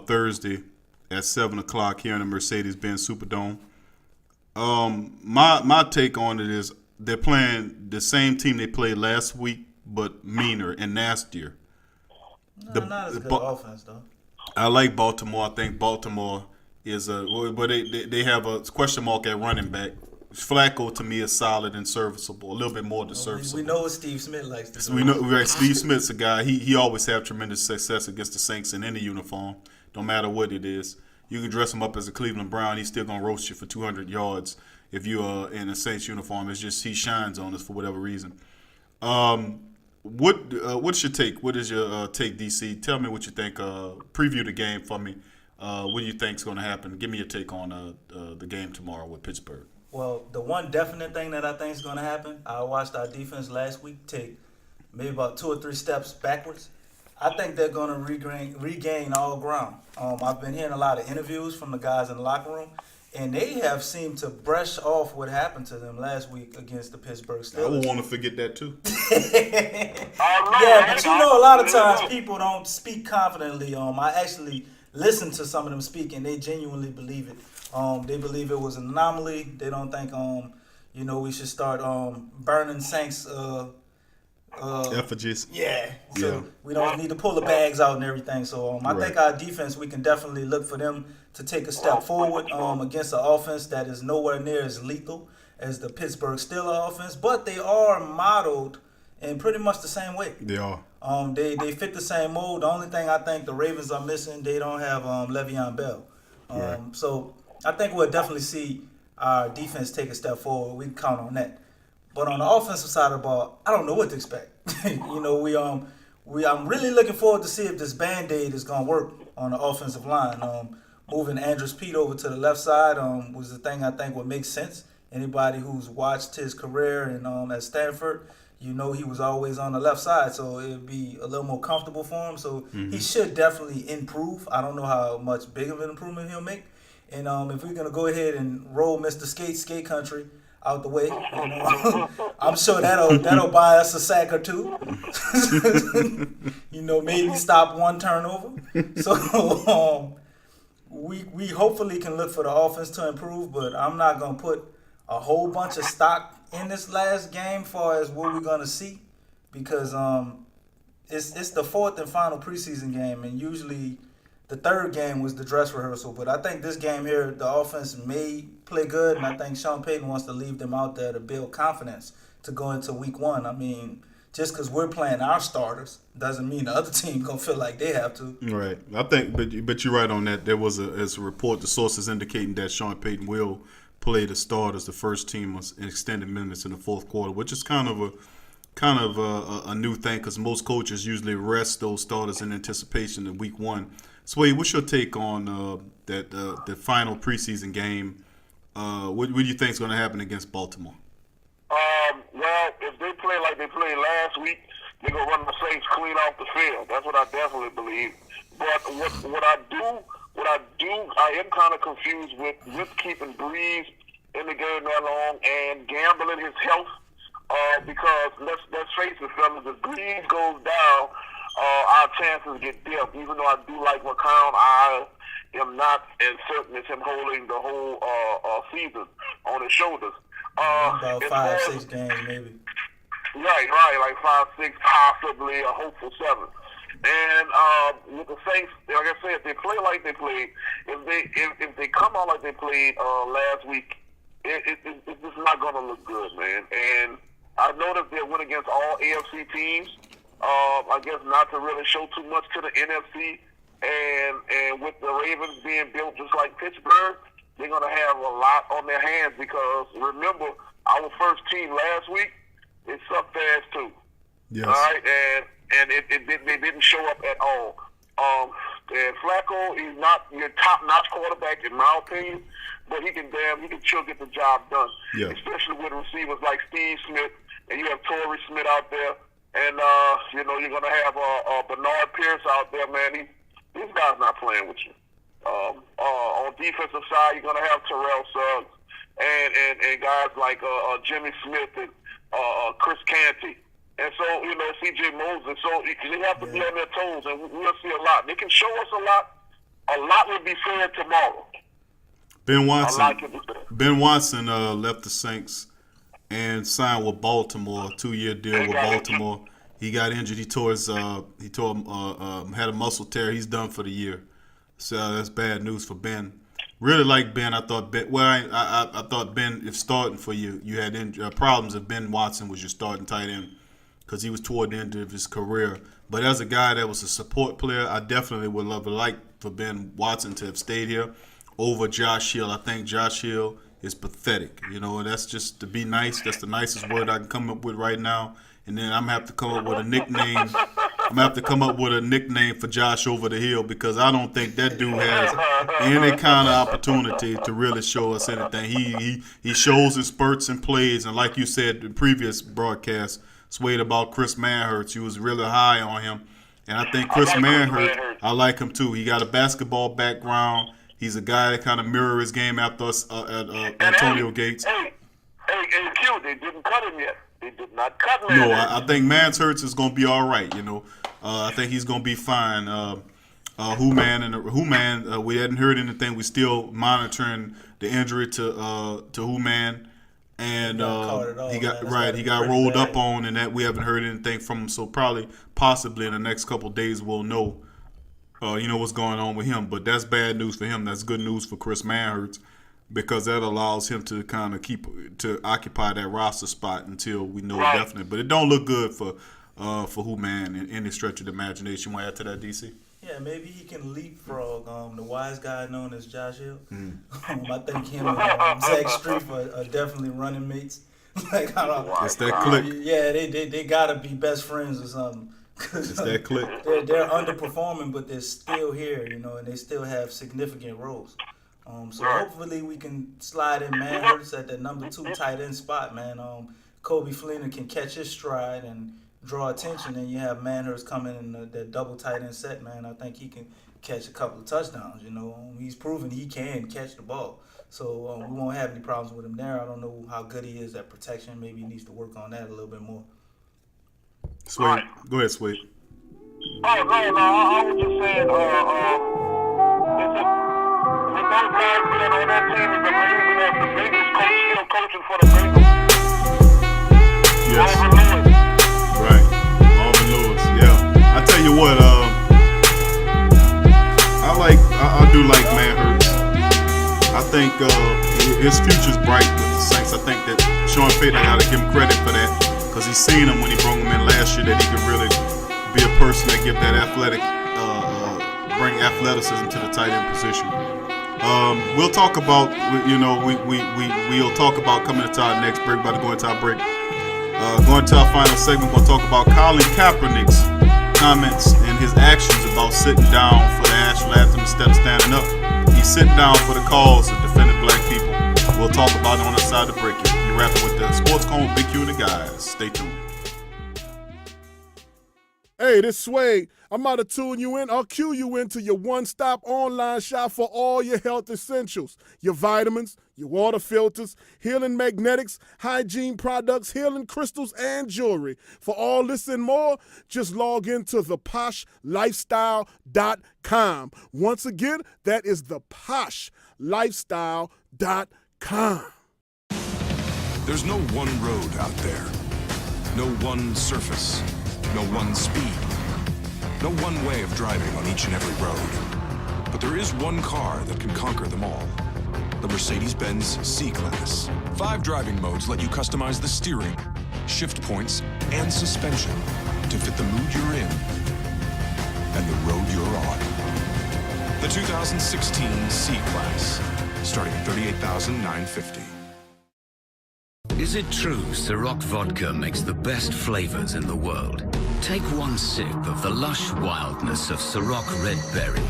Thursday at 7:00 here in the Mercedes-Benz Superdome. My take on it is they're playing the same team they played last week, but meaner and nastier. Not as good offense though. I like Baltimore. I think Baltimore is they have a question mark at running back. Flacco to me is solid and serviceable, a little bit more than serviceable. We know what Steve Smith likes to do. We know Steve Smith's a guy. He always have tremendous success against the Saints in any uniform, no matter what it is. You can dress him up as a Cleveland Brown. He's still gonna roast you for 200 yards if you are in a Saints uniform. It's just he shines on us for whatever reason. What's your take? What is your take, DC? Tell me what you think. Preview the game for me. What do you think is going to happen? Give me your take on the game tomorrow with Pittsburgh. Well, the one definite thing that I think is going to happen, I watched our defense last week take maybe about 2 or 3 steps backwards. I think they're going to regain all ground. I've been hearing a lot of interviews from the guys in the locker room, and they have seemed to brush off what happened to them last week against the Pittsburgh Steelers. I would want to forget that too. Yeah, but a lot of times people don't speak confidently. I actually listened to some of them speak, and they genuinely believe it. They believe it was an anomaly. They don't think, we should start burning Saints effigies. Yeah. So we don't need to pull the bags out and everything. So I think our defense, we can definitely look for them to take a step forward against an offense that is nowhere near as lethal as the Pittsburgh Steelers offense. But they are modeled in pretty much the same way. They are. They fit the same mold. The only thing I think the Ravens are missing, they don't have Le'Veon Bell. Right. So I think we'll definitely see our defense take a step forward. We can count on that. But on the offensive side of the ball, I don't know what to expect. I'm really looking forward to see if this Band-Aid is going to work on the offensive line. Moving Andrews Pete over to the left side was the thing I think would make sense. Anybody who's watched his career and at Stanford, he was always on the left side, so it would be a little more comfortable for him. So he should definitely improve. I don't know how much big of an improvement he'll make. And if we're going to go ahead and roll Mr. Skate Country out the way, I'm sure that'll buy us a sack or two. Maybe stop one turnover. So we hopefully can look for the offense to improve, but I'm not going to put a whole bunch of stock in this last game far as what we're going to see, because it's the 4th and final preseason game, and usually the 3rd game was the dress rehearsal. But I think this game here, the offense may play good, and I think Sean Payton wants to leave them out there to build confidence to go into week 1. I mean, just because we're playing our starters doesn't mean the other team gonna feel like they have to. Right. I think, but you're right on that. There was a report, the sources indicating that Sean Payton will play the starters, the first team, in extended minutes in the fourth quarter, which is kind of a new thing because most coaches usually rest those starters in anticipation in week one. Sway, what's your take on the final preseason game? What do you think is going to happen against Baltimore? Well, if they play like they played last week, they're going to run the Saints clean off the field. That's what I definitely believe. But what I am kind of confused with keeping Breeze in the game that long and gambling his health. Because let's face it, fellas, if Breeze goes down, our chances get dim. Even though I do like McCown, I am not as certain as him holding the whole season on his shoulders. About 5-6 games, maybe. Right, like 5-6, possibly a hopeful 7. And with the Saints, like I said, if they play like they played, if they come out like they played last week, it's just not going to look good, man. And I noticed they went against all AFC teams. I guess not to really show too much to the NFC. And with the Ravens being built just like Pittsburgh, they're going to have a lot on their hands because, remember, our first team last week, they sucked ass too. Yes. All right? And they didn't show up at all. And Flacco is not your top-notch quarterback, in my opinion, but he can still get the job done. Yeah. Especially with receivers like Steve Smith, and you have Torrey Smith out there, and you're going to have Bernard Pierce out there, man. These guys not playing with you. On defensive side, you're going to have Terrell Suggs and guys like Jimmy Smith and Chris Canty. And so, C.J. Moses. So they have to be on their toes, and we'll see a lot. They can show us a lot. A lot will be said tomorrow. Ben Watson left the Saints and signed with Baltimore, a 2-year deal with Baltimore. He got injured. He had a muscle tear. He's done for the year. So that's bad news for Ben. Really like Ben. I thought Ben. Well, I thought Ben, if starting for you, you had problems if Ben Watson was your starting tight end because he was toward the end of his career. But as a guy that was a support player, I definitely would like for Ben Watson to have stayed here over Josh Hill. I think Josh Hill is pathetic. That's just to be nice. That's the nicest word I can come up with right now. And then I'm gonna have to come up with a nickname. I'm gonna have to come up with a nickname for Josh Over the Hill because I don't think that dude has any kind of opportunity to really show us anything. He shows in spurts and plays, and like you said in the previous broadcast, Swayed about Chris Manhertz. You was really high on him, and I think Chris Manhertz, I like him too. He got a basketball background. He's a guy that kind of mirror his game after us Antonio Gates. Hey, Q, they didn't cut him yet. They did not cut him. No, I think Manhertz is going to be all right. I think he's going to be fine. Hooman, we hadn't heard anything. We're still monitoring the injury to Hooman, and he got rolled up on, and that we haven't heard anything from him. So possibly in the next couple of days we'll know, what's going on with him. But that's bad news for him. That's good news for Chris Manhertz, because that allows him to kind of occupy that roster spot until we know definitely. But it don't look good for Hooman in any stretch of the imagination. Want to add to that, DC? Yeah, maybe he can leapfrog the wise guy known as Josh Hill. I think him and Zach Strief are definitely running mates. It's that click. Yeah, they gotta be best friends or something. It's that click. They're underperforming, but they're still here, and they still have significant roles. So hopefully we can slide in Manhertz at that number 2 tight end spot, man. Kobe Fleener can catch his stride and draw attention, and you have Manhertz coming in that double tight end set, man. I think he can catch a couple of touchdowns. He's proven he can catch the ball, so we won't have any problems with him there. I don't know how good he is at protection. Maybe he needs to work on that a little bit more. Sweet, go ahead, Sweet. Oh no, I was just saying, with those guys being on that team, is the Bengals coach still coaching for the Bengals? Yes. Right, Marvin Lewis. Yeah, I tell you what, I do like Manhertz. I think his future's bright with the Saints. I think that Sean Payton, I gotta give him credit for that. because he's seen him when he brought him in last year that he could really be a person that give that bring athleticism to the tight end position. We'll talk about, we'll talk about coming into our next break, about to go into our break. Going to our final segment, we're going to talk about Colin Kaepernick's comments and his actions about sitting down for the national anthem instead of standing up. He's sitting down for the cause of defending black people. We'll talk about it on the side of the break. You're rapping with the Sports Coma with Big Q and the guys. Stay tuned. Hey, this Suede. I'm about to tune you in. I'll cue you into your one-stop online shop for all your health essentials. Your vitamins, your water filters, healing magnetics, hygiene products, healing crystals, and jewelry. For all this and more, just log into theposhlifestyle.com. Once again, that is theposhlifestyle.com. There's no one road out there. No one surface. No one speed. No one way of driving on each and every road. But there is one car that can conquer them all. The Mercedes-Benz C-Class. 5 driving modes let you customize the steering, shift points, and suspension to fit the mood you're in and the road you're on. The 2016 C-Class, starting at $38,950. Is it true Ciroc vodka makes the best flavors in the world? Take one sip of the lush wildness of Ciroc Red Berry.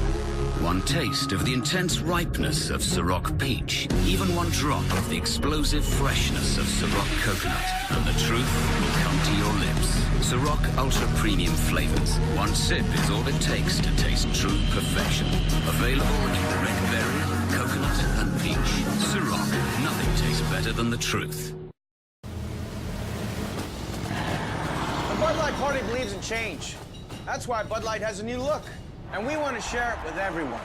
One taste of the intense ripeness of Ciroc Peach. Even one drop of the explosive freshness of Ciroc Coconut. And the truth will come to your lips. Ciroc Ultra Premium flavors. One sip is all it takes to taste true perfection. Available in the Red Berry, Coconut, and Peach. Ciroc, nothing tastes better than the truth. Bud Light Party believes in change. That's why Bud Light has a new look, and we want to share it with everyone.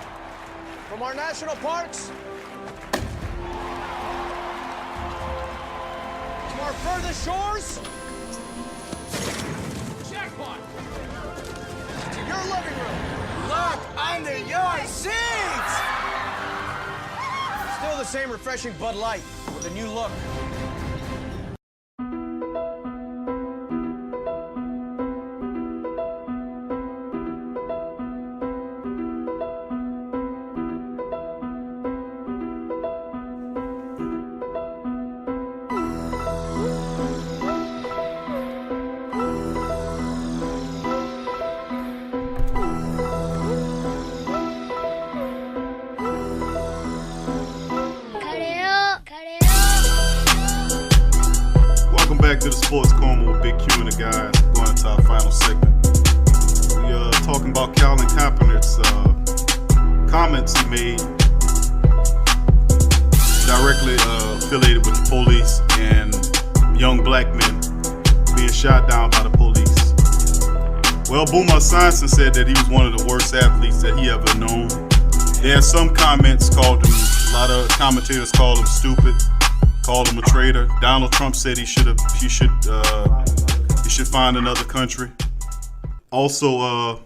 From our national parks to our furthest shores, jackpot, to your living room. Look under your seats! Still the same refreshing Bud Light with a new look. Back to the Sports Coma with Big Q and the guys. Going into our final segment. We talking about Colin Kaepernick's comments he made directly affiliated with the police and young black men being shot down by the police. Well, Boomer Esiason said that he was one of the worst athletes that he ever known. There had some comments called him, a lot of commentators called him stupid. Called him a traitor. Donald Trump said he should find another country. Also,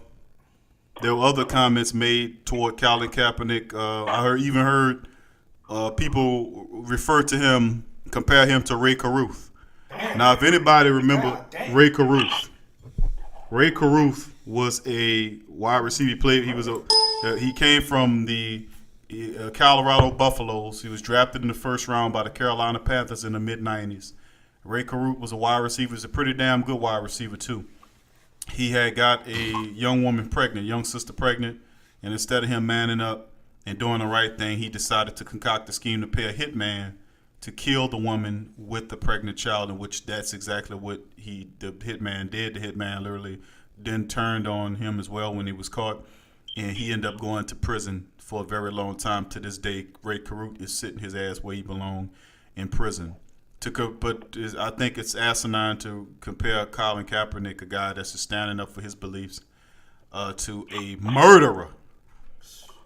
there were other comments made toward Colin Kaepernick. I heard people refer to him, compare him to Ray Caruth. Now, if anybody remember Ray Caruth was a wide receiver. He came from the Colorado Buffaloes. He was drafted in the first round by the Carolina Panthers in the mid-90s. Ray Caruth was a wide receiver. He was a pretty damn good wide receiver, too. He had got a young woman pregnant, young sister pregnant, and instead of him manning up and doing the right thing, he decided to concoct a scheme to pay a hitman to kill the woman with the pregnant child, in which that's exactly what the hitman did. The hitman literally then turned on him as well when he was caught, and he ended up going to prison for a very long time. To this day, Ray Caruth is sitting his ass where he belonged, in prison. But I think it's asinine to compare Colin Kaepernick, a guy that's just standing up for his beliefs, to a murderer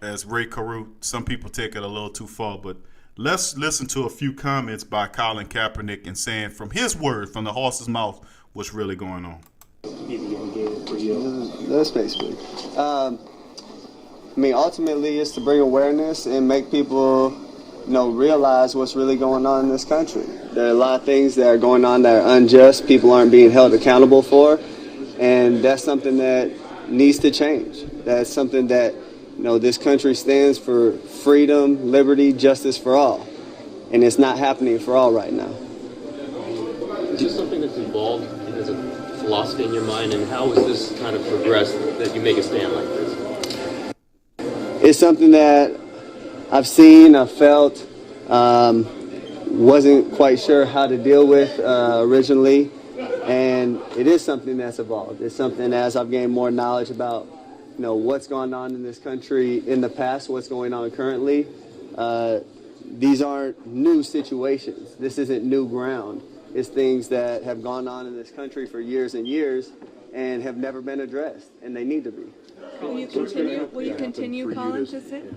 as Ray Caruth. Some people take it a little too far, but let's listen to a few comments by Colin Kaepernick and saying from his word, from the horse's mouth, what's really going on. That's basically. Ultimately, it's to bring awareness and make people realize what's really going on in this country. There are a lot of things that are going on that are unjust, people aren't being held accountable for, and that's something that needs to change. That's something that, this country stands for freedom, liberty, justice for all, and it's not happening for all right now. Is this something that's evolved as a philosophy in your mind, and how has this kind of progressed that you make a stand like this? It's something that I've seen, I've felt, wasn't quite sure how to deal with originally, and it is something that's evolved. It's something as I've gained more knowledge about, what's going on in this country in the past, what's going on currently. These aren't new situations. This isn't new ground. It's things that have gone on in this country for years and years and have never been addressed, and they need to be. Will you continue, Colin, to sit?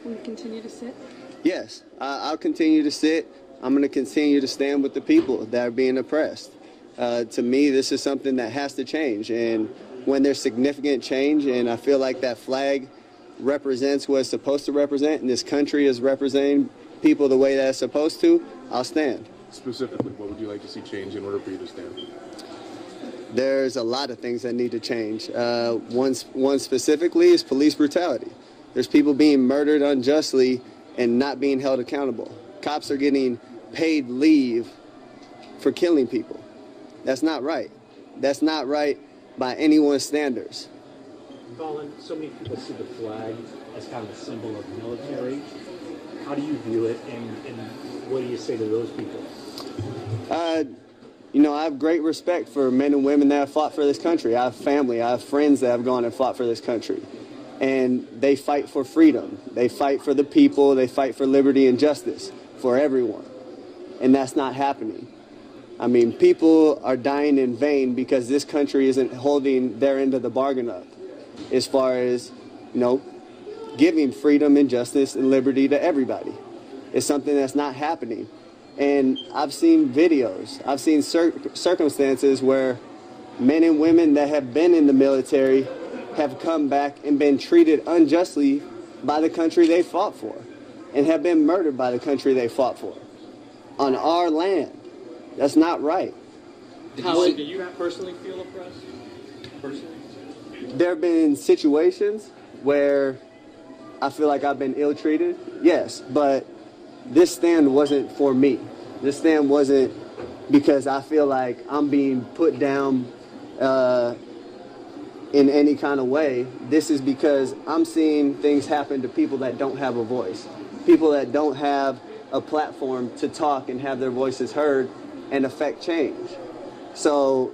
Will you continue to sit? Yes, I'll continue to sit. I'm going to continue to stand with the people that are being oppressed. To me, this is something that has to change. And when there's significant change, and I feel like that flag represents what it's supposed to represent, and this country is representing people the way that it's supposed to, I'll stand. Specifically, what would you like to see change in order for you to stand? There's a lot of things that need to change. One specifically is police brutality. There's people being murdered unjustly and not being held accountable. Cops are getting paid leave for killing people. That's not right. That's not right by anyone's standards. Colin, so many people see the flag as kind of a symbol of military. How do you view it, and what do you say to those people? I have great respect for men and women that have fought for this country. I have family, I have friends that have gone and fought for this country. And they fight for freedom. They fight for the people. They fight for liberty and justice for everyone. And that's not happening. I mean, people are dying in vain because this country isn't holding their end of the bargain up as far as, giving freedom and justice and liberty to everybody. It's something that's not happening. And I've seen videos, I've seen circumstances where men and women that have been in the military have come back and been treated unjustly by the country they fought for and have been murdered by the country they fought for on our land. That's not right. Do you personally feel oppressed? Personally? There have been situations where I feel like I've been ill-treated, yes, but this stand wasn't for me. This stand wasn't because I feel like I'm being put down in any kind of way. This is because I'm seeing things happen to people that don't have a voice, people that don't have a platform to talk and have their voices heard and affect change. So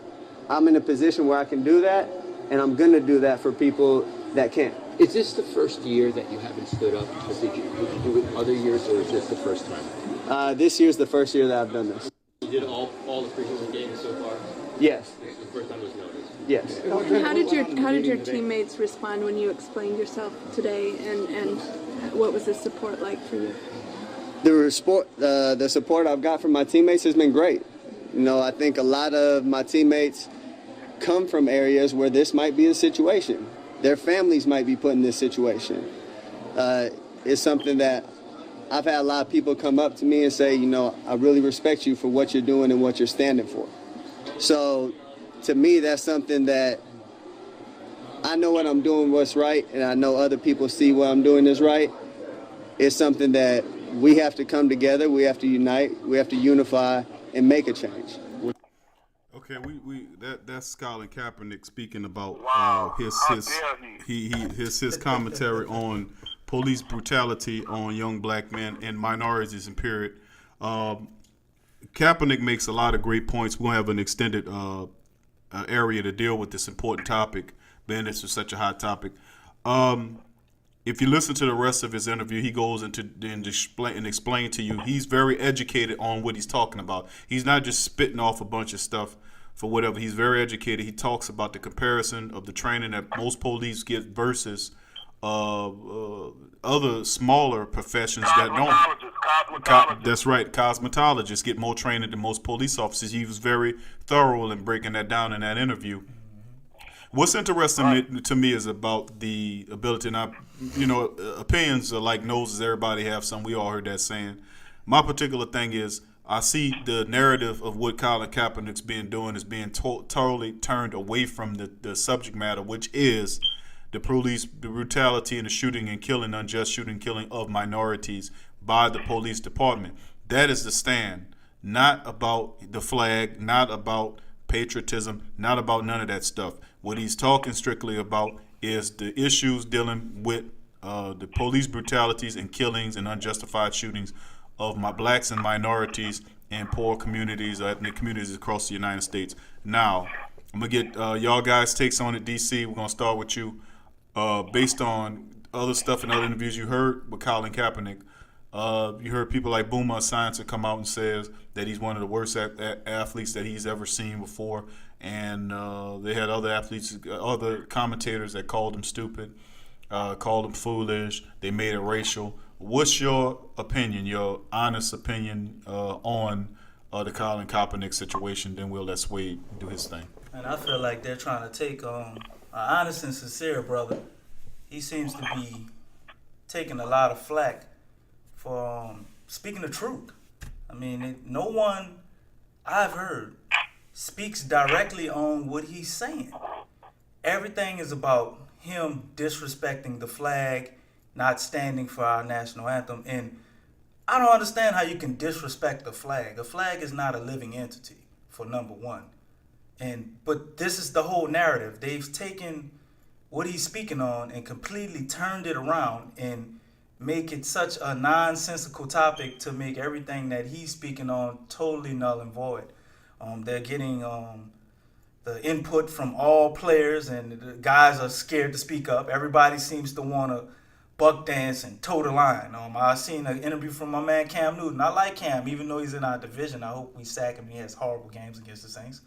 I'm in a position where I can do that, and I'm going to do that for people that can't. Is this the first year that you haven't stood up? Would you do it other years, or is this the first time? This year's the first year that I've done this. You did all the preseason games so far? Yes. This is the first time it was noticed? Yes. How did your teammates respond when you explained yourself today, and what was the support like for you? The support I've got from my teammates has been great. I think a lot of my teammates come from areas where this might be a situation. Their families might be put in this situation. It's something that I've had a lot of people come up to me and say, I really respect you for what you're doing and what you're standing for. So to me, that's something that I know what I'm doing what's right, and I know other people see what I'm doing is right. It's something that we have to come together, we have to unite, we have to unify and make a change. Okay, that's Colin Kaepernick speaking about his commentary on police brutality on young black men and minorities in period. Kaepernick makes a lot of great points. We're gonna have an extended area to deal with this important topic, being this is such a hot topic. If you listen to the rest of his interview, he goes into and explain to you. He's very educated on what he's talking about. He's not just spitting off a bunch of stuff for whatever. He's very educated. He talks about the comparison of the training that most police get versus other smaller professions that don't. That's right. Cosmetologists get more training than most police officers. He was very thorough in breaking that down in that interview. What's interesting to me is about the ability, and opinions are like noses. Everybody have some. We all heard that saying. My particular thing is I see the narrative of what Colin Kaepernick's being doing is being totally turned away from the subject matter, which is the police, the brutality and the shooting and killing, unjust shooting and killing of minorities by the police department. That is the stand. Not about the flag, not about patriotism, not about none of that stuff. What he's talking strictly about is the issues dealing with the police brutalities and killings and unjustified shootings of my blacks and minorities in poor communities, ethnic communities across the United States. Now, I'm going to get y'all guys' takes on it, DC. We're going to start with you. Based on other stuff and other interviews you heard with Colin Kaepernick, you heard people like Boomer Science come out and says that he's one of the worst athletes that he's ever seen before, and they had other athletes, other commentators that called him stupid, called him foolish. They made it racial. What's your opinion, your honest opinion on the Colin Kaepernick situation? Then we'll let Swade do his thing. And I feel like they're trying to take an honest and sincere brother. He seems to be taking a lot of flack for speaking the truth. I mean, no one I've heard speaks directly on what he's saying. Everything is about him disrespecting the flag, not standing for our national anthem. And I don't understand how you can disrespect the flag. A flag is not a living entity, for number one. But this is the whole narrative. They've taken what he's speaking on and completely turned it around and make it such a nonsensical topic to make everything that he's speaking on totally null and void. They're getting the input from all players, and the guys are scared to speak up. Everybody seems to want to buck dance and toe the line. I seen an interview from my man Cam Newton. I like Cam, even though he's in our division. I hope we sack him. He has horrible games against the Saints.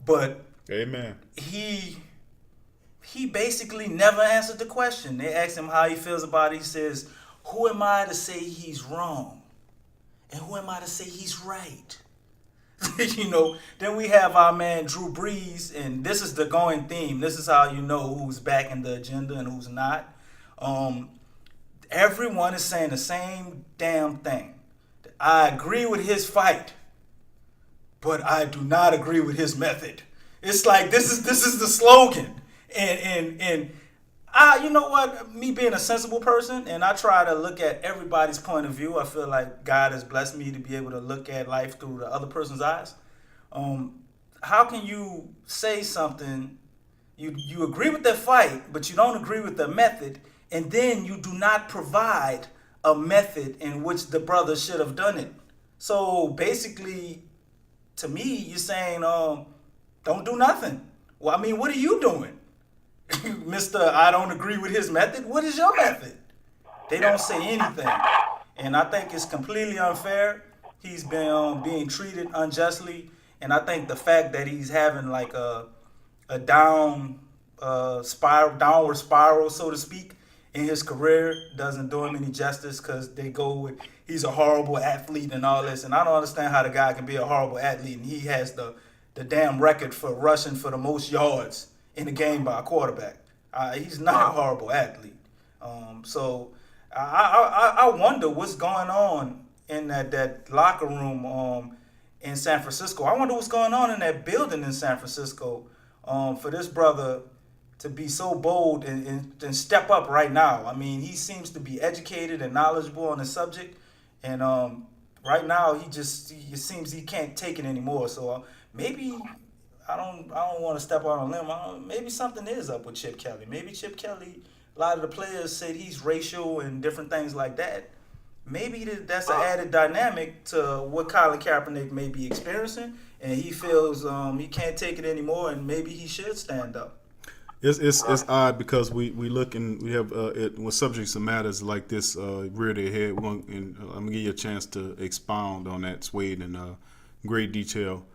But amen. He basically never answered the question. They asked him how he feels about it. He says, who am I to say he's wrong? And who am I to say he's right? Then we have our man Drew Brees, and this is the going theme. This is how you know who's backing the agenda and who's not. Everyone is saying the same damn thing. I agree with his fight, but I do not agree with his method. It's like this is the slogan. And you know what? Me being a sensible person, and I try to look at everybody's point of view. I feel like God has blessed me to be able to look at life through the other person's eyes. How can you say something, you agree with their fight, but you don't agree with the method, and then you do not provide a method in which the brother should have done it? So basically, to me, you're saying, don't do nothing. Well, I mean, what are you doing? Mr. I don't agree with his method. What is your method? They don't say anything. And I think it's completely unfair. He's been being treated unjustly. And I think the fact that he's having like a downward spiral, so to speak, in his career doesn't do him any justice, because they go with he's a horrible athlete and all this. And I don't understand how the guy can be a horrible athlete and he has the damn record for rushing for the most yards in the game by a quarterback. He's not a horrible athlete. So I wonder what's going on in that locker room in San Francisco. I wonder what's going on in that building in San Francisco for this brother to be so bold and step up right now. I mean, he seems to be educated and knowledgeable on the subject, and right now it seems he can't take it anymore. So maybe I don't want to step out on a limb. Maybe something is up with Chip Kelly. Maybe Chip Kelly, a lot of the players said he's racial and different things like that. Maybe that's an added dynamic to what Colin Kaepernick may be experiencing, and he feels he can't take it anymore, and maybe he should stand up. It's odd because we look and we have when subjects and matters like this rear their head. I'm gonna give you a chance to expound on that, Swade, in great detail.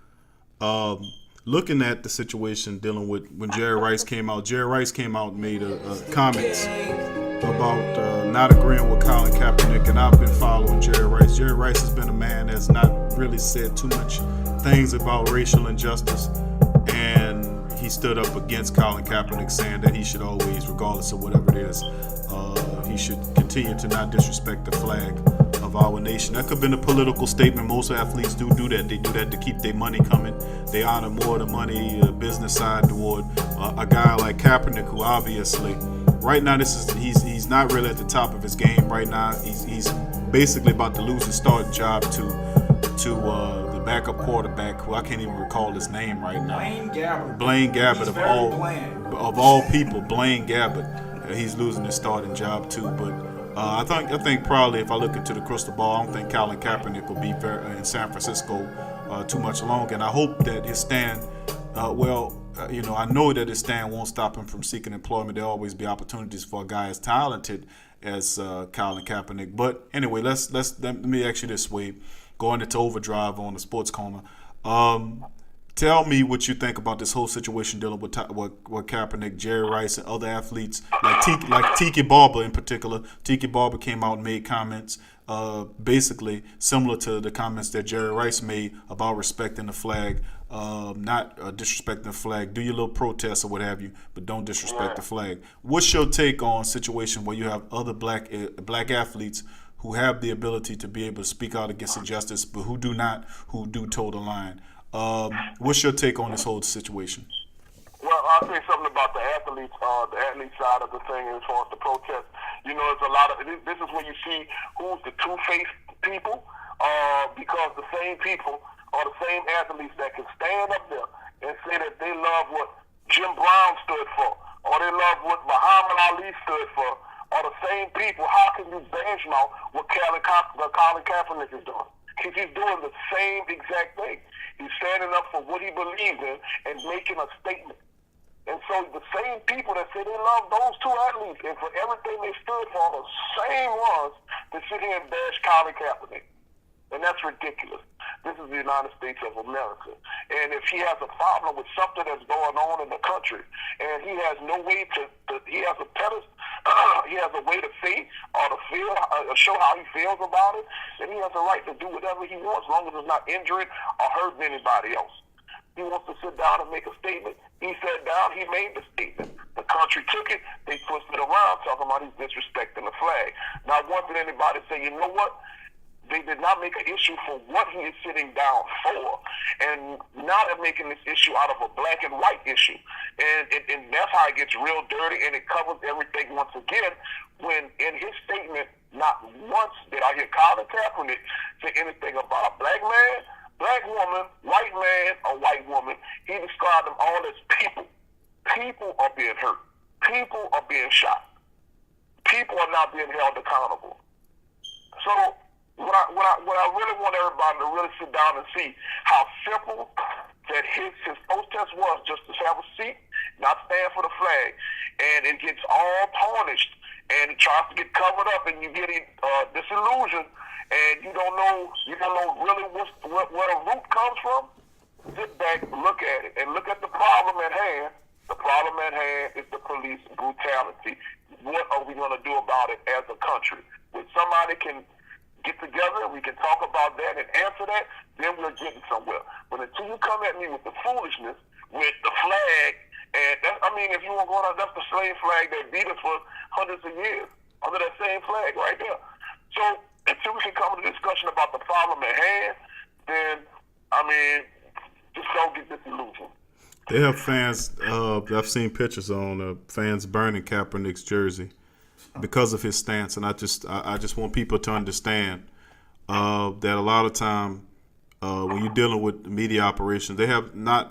Looking at the situation dealing with when Jerry Rice came out and made comments about not agreeing with Colin Kaepernick, and I've been following Jerry Rice. Jerry Rice has been a man that's not really said too much things about racial injustice, and he stood up against Colin Kaepernick, saying that he should always, regardless of whatever it is, he should continue to not disrespect the flag of our nation. That could have been a political statement. Most athletes do that. They do that to keep their money coming. They honor more the money, business side toward a guy like Kaepernick, who obviously, right now, he's not really at the top of his game. Right now, he's basically about to lose his starting job to the backup quarterback, who I can't even recall his name right now. Blaine Gabbert of all people, Blaine Gabbert. He's losing his starting job too. But I think probably if I look into the crystal ball, I don't think Colin Kaepernick will be in San Francisco too much longer. And I hope that his stand, I know that his stand won't stop him from seeking employment. There'll always be opportunities for a guy as talented as Colin Kaepernick. But anyway, let me ask you this way, going into overdrive on the Sports Coma. Tell me what you think about this whole situation dealing with Kaepernick, Jerry Rice, and other athletes like Tiki Barber in particular. Tiki Barber came out and made comments basically similar to the comments that Jerry Rice made about respecting the flag, not disrespecting the flag. Do your little protests or what have you, but don't disrespect the flag. What's your take on a situation where you have other black athletes who have the ability to be able to speak out against injustice, but who do toe the line? What's your take on this whole situation? Well, I'll say something about the athlete side of the thing as far as the protest. You know, it's a lot of, this is when you see who's the two-faced people, because the same people are the same athletes that can stand up there and say that they love what Jim Brown stood for, or they love what Muhammad Ali stood for, are the same people. How can you benchmark what Colin Kaepernick is doing? Because he's doing the same exact thing. He's standing up for what he believes in and making a statement. And so the same people that say they love those two athletes and for everything they stood for are the same ones that sit here and bash Colin Kaepernick. And that's ridiculous. This is the United States of America. And if he has a problem with something that's going on in the country, and he has no way he has a way to say or to feel, show how he feels about it, then he has a right to do whatever he wants, as long as it's not injuring or hurting anybody else. He wants to sit down and make a statement. He sat down, he made the statement. The country took it, they twisted it around, talking about he's disrespecting the flag. Now, I want anybody to say, you know what? They did not make an issue for what he is sitting down for. And now they're making this issue out of a black and white issue. And that's how it gets real dirty, and it covers everything once again, when in his statement, not once did I hear Colin Kaepernick say anything about a black man, black woman, white man, or white woman. He described them all as people. People are being hurt. People are being shot. People are not being held accountable. So what I really want everybody to really sit down and see how simple that his protest was, just to have a seat, not stand for the flag, and it gets all tarnished, and it tries to get covered up, and you get disillusioned, and you don't know really where the root comes from. Sit back, look at it, and look at the problem at hand. The problem at hand is the police brutality. What are we going to do about it as a country? When somebody can get together and we can talk about that and answer that, then we're getting somewhere. But until you come at me with the foolishness, with the flag, and if you want to go on, that's the same flag that beat us for hundreds of years, under that same flag right there. So until we can come to a discussion about the problem at hand, then, just don't get disillusioned. They have fans, I've seen pictures on fans burning Kaepernick's jersey because of his stance, and I just want people to understand that a lot of time when you're dealing with media operations,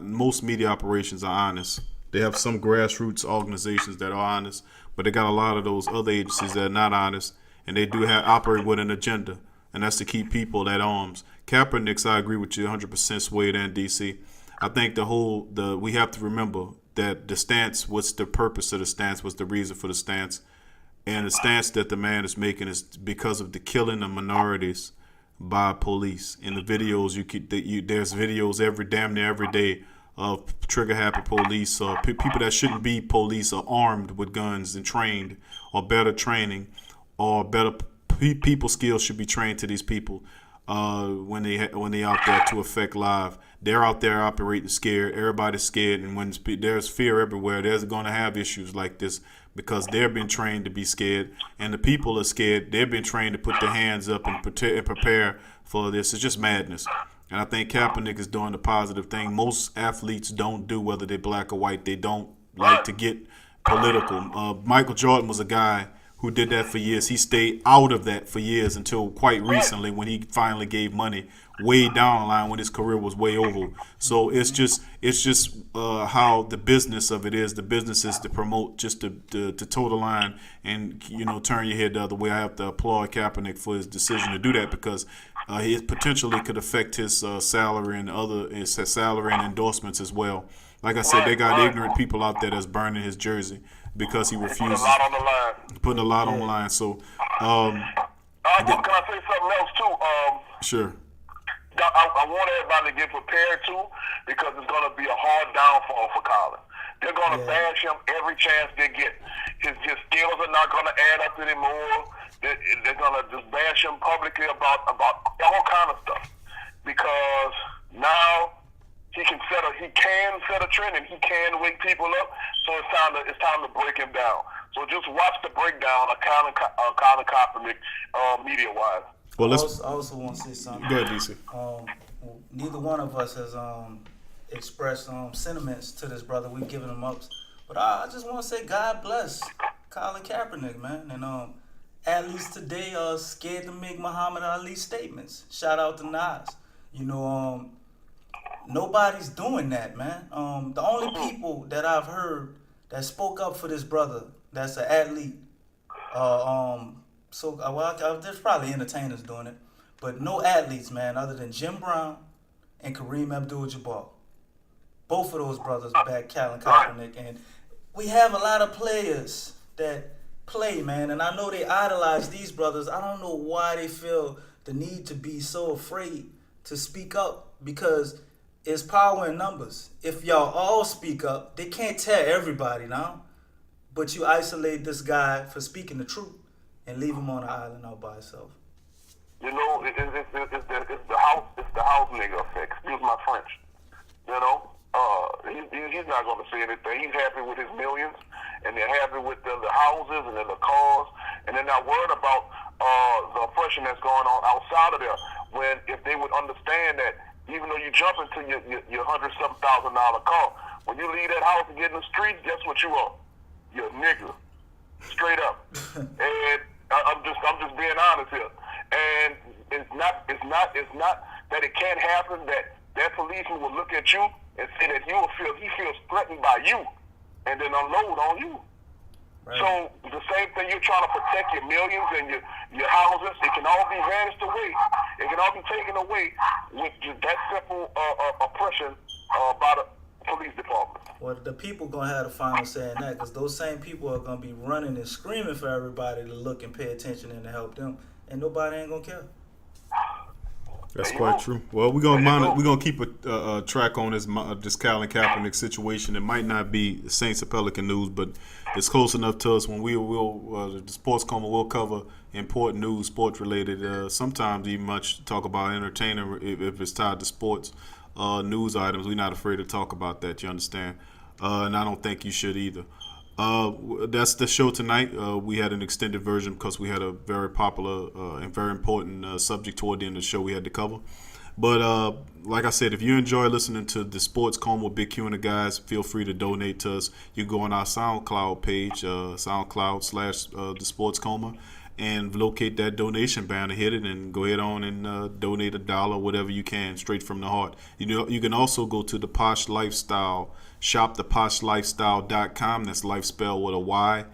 most media operations are honest. They have some grassroots organizations that are honest, but they got a lot of those other agencies that are not honest, and they do operate with an agenda, and that's to keep people at arms. Kaepernick's, I agree with you 100%, Swade and DC. I think we have to remember that the stance, what's the purpose of the stance, what's the reason for the stance, and the stance that the man is making is because of the killing of minorities by police. In the videos, there's videos damn near every day of trigger-happy police or people that shouldn't be police are armed with guns and trained, or better training, or better people skills should be trained to these people. when they out there to affect live. They're out there operating scared. Everybody's scared, and when there's fear everywhere, there's going to have issues like this because they've been trained to be scared, and the people are scared. They've been trained to put their hands up and prepare for this. It's just madness. And I think Kaepernick is doing the positive thing. Most athletes don't do, whether they're black or white. They don't like to get political. Michael Jordan was a guy who did that for years. He stayed out of that for years until quite recently when he finally gave money way down the line when his career was way over. So it's just how the business of it is. The business is to promote just to toe the line and, turn your head the other way. I have to applaud Kaepernick for his decision to do that because it potentially could affect his salary and endorsements as well. Like I said, they got ignorant people out there that's burning his jersey because he refuses. Putting a lot on the line. So, can I say something else too? Sure. I want everybody to get prepared too, because it's going to be a hard downfall for Colin. They're going to bash him every chance they get. His skills are not going to add up anymore. They're going to just bash him publicly about all kind of stuff, because now he can set a trend and he can wake people up. So it's time to break him down. So just watch the breakdown of Colin Kaepernick, media wise. Well, I also want to say something. Go ahead, DC. Neither one of us has expressed sentiments to this brother. We've given him ups, but I just want to say God bless Colin Kaepernick, man. And athletes today are scared to make Muhammad Ali statements. Shout out to Nas. Nobody's doing that, man. The only people that I've heard that spoke up for this brother that's an athlete, there's probably entertainers doing it, but no athletes, man, other than Jim Brown and Kareem Abdul-Jabbar. Both of those brothers back Colin Kaepernick, and we have a lot of players that play, man, and I know they idolize these brothers. I don't know why they feel the need to be so afraid to speak up, because it's power in numbers. If y'all all speak up, they can't tear everybody down, but you isolate this guy for speaking the truth and leave him on an island all by himself. It's the house nigga effect. Excuse my French. He's not going to say anything. He's happy with his millions, and they're happy with the houses and the cars, and they're not worried about the oppression that's going on outside of there. When if they would understand that, even though you jump into your $107,000 car, when you leave that house and get in the street, guess what you are? You're a nigga, straight up. And I'm just being honest here. And it's not that it can't happen that policeman will look at you and say that he feels threatened by you, and then unload on you. Right. So the same thing, you're trying to protect your millions and your houses. It can all be vanished away. It can all be taken away with just that simple oppression by the police department. Well, the people gonna have the final say in that, because those same people are gonna be running and screaming for everybody to look and pay attention and to help them, and nobody ain't gonna care. That's quite true. Well, we're gonna keep a track on this Colin Kaepernick situation. It might not be Saints or Pelican news, but it's close enough to us. When the Sports Coma will cover important news, sport related. Sometimes even much talk about entertainment if it's tied to sports news items. We're not afraid to talk about that. You understand? And I don't think you should either. That's the show tonight. We had an extended version because we had a very popular and very important subject toward the end of the show we had to cover. But like I said, if you enjoy listening to the Sports Coma with Big Q and the guys, feel free to donate to us. You go on our SoundCloud page, SoundCloud / the Sports Coma, and locate that donation banner, hit it, and go ahead on and donate $1, whatever you can, straight from the heart. You can also go to the Posh Lifestyle, shop theposhlifestyle.com. That's life spelled with a Y.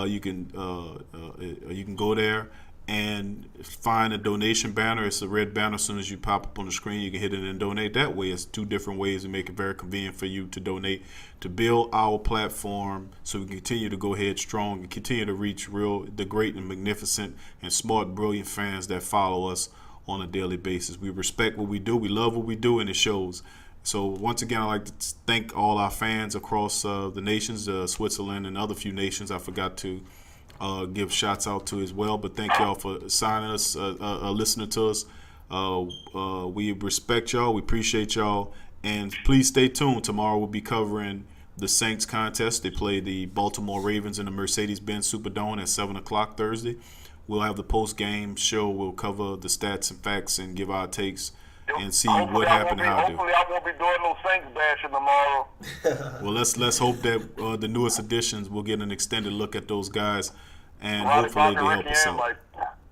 You can go there and find a donation banner. It's a red banner. As soon as you pop up on the screen, you can hit it and donate that way. It's two different ways to make it very convenient for you to donate, to build our platform so we can continue to go ahead strong and continue to reach the great and magnificent and smart, brilliant fans that follow us on a daily basis. We respect what we do. We love what we do, and it shows. So once again, I'd like to thank all our fans across the nations, Switzerland and other few nations I forgot to give shouts out to as well. But thank y'all for signing us, listening to us. We respect y'all. We appreciate y'all. And please stay tuned. Tomorrow we'll be covering the Saints contest. They play the Baltimore Ravens in the Mercedes-Benz Superdome at 7 o'clock Thursday. We'll have the post-game show. We'll cover the stats and facts and give our takes and see what happened and how to do. Hopefully I won't be doing no Saints bashing tomorrow. Well, let's hope that the newest additions will get an extended look at those guys, and Ronnie hopefully they Parker, help us out.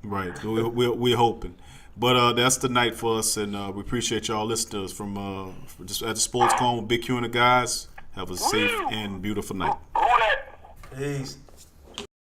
Right, we're hoping. But that's the night for us, and we appreciate y'all listeners from just at the Sports Coma with Big Q and the guys. Have a safe and beautiful night. Peace.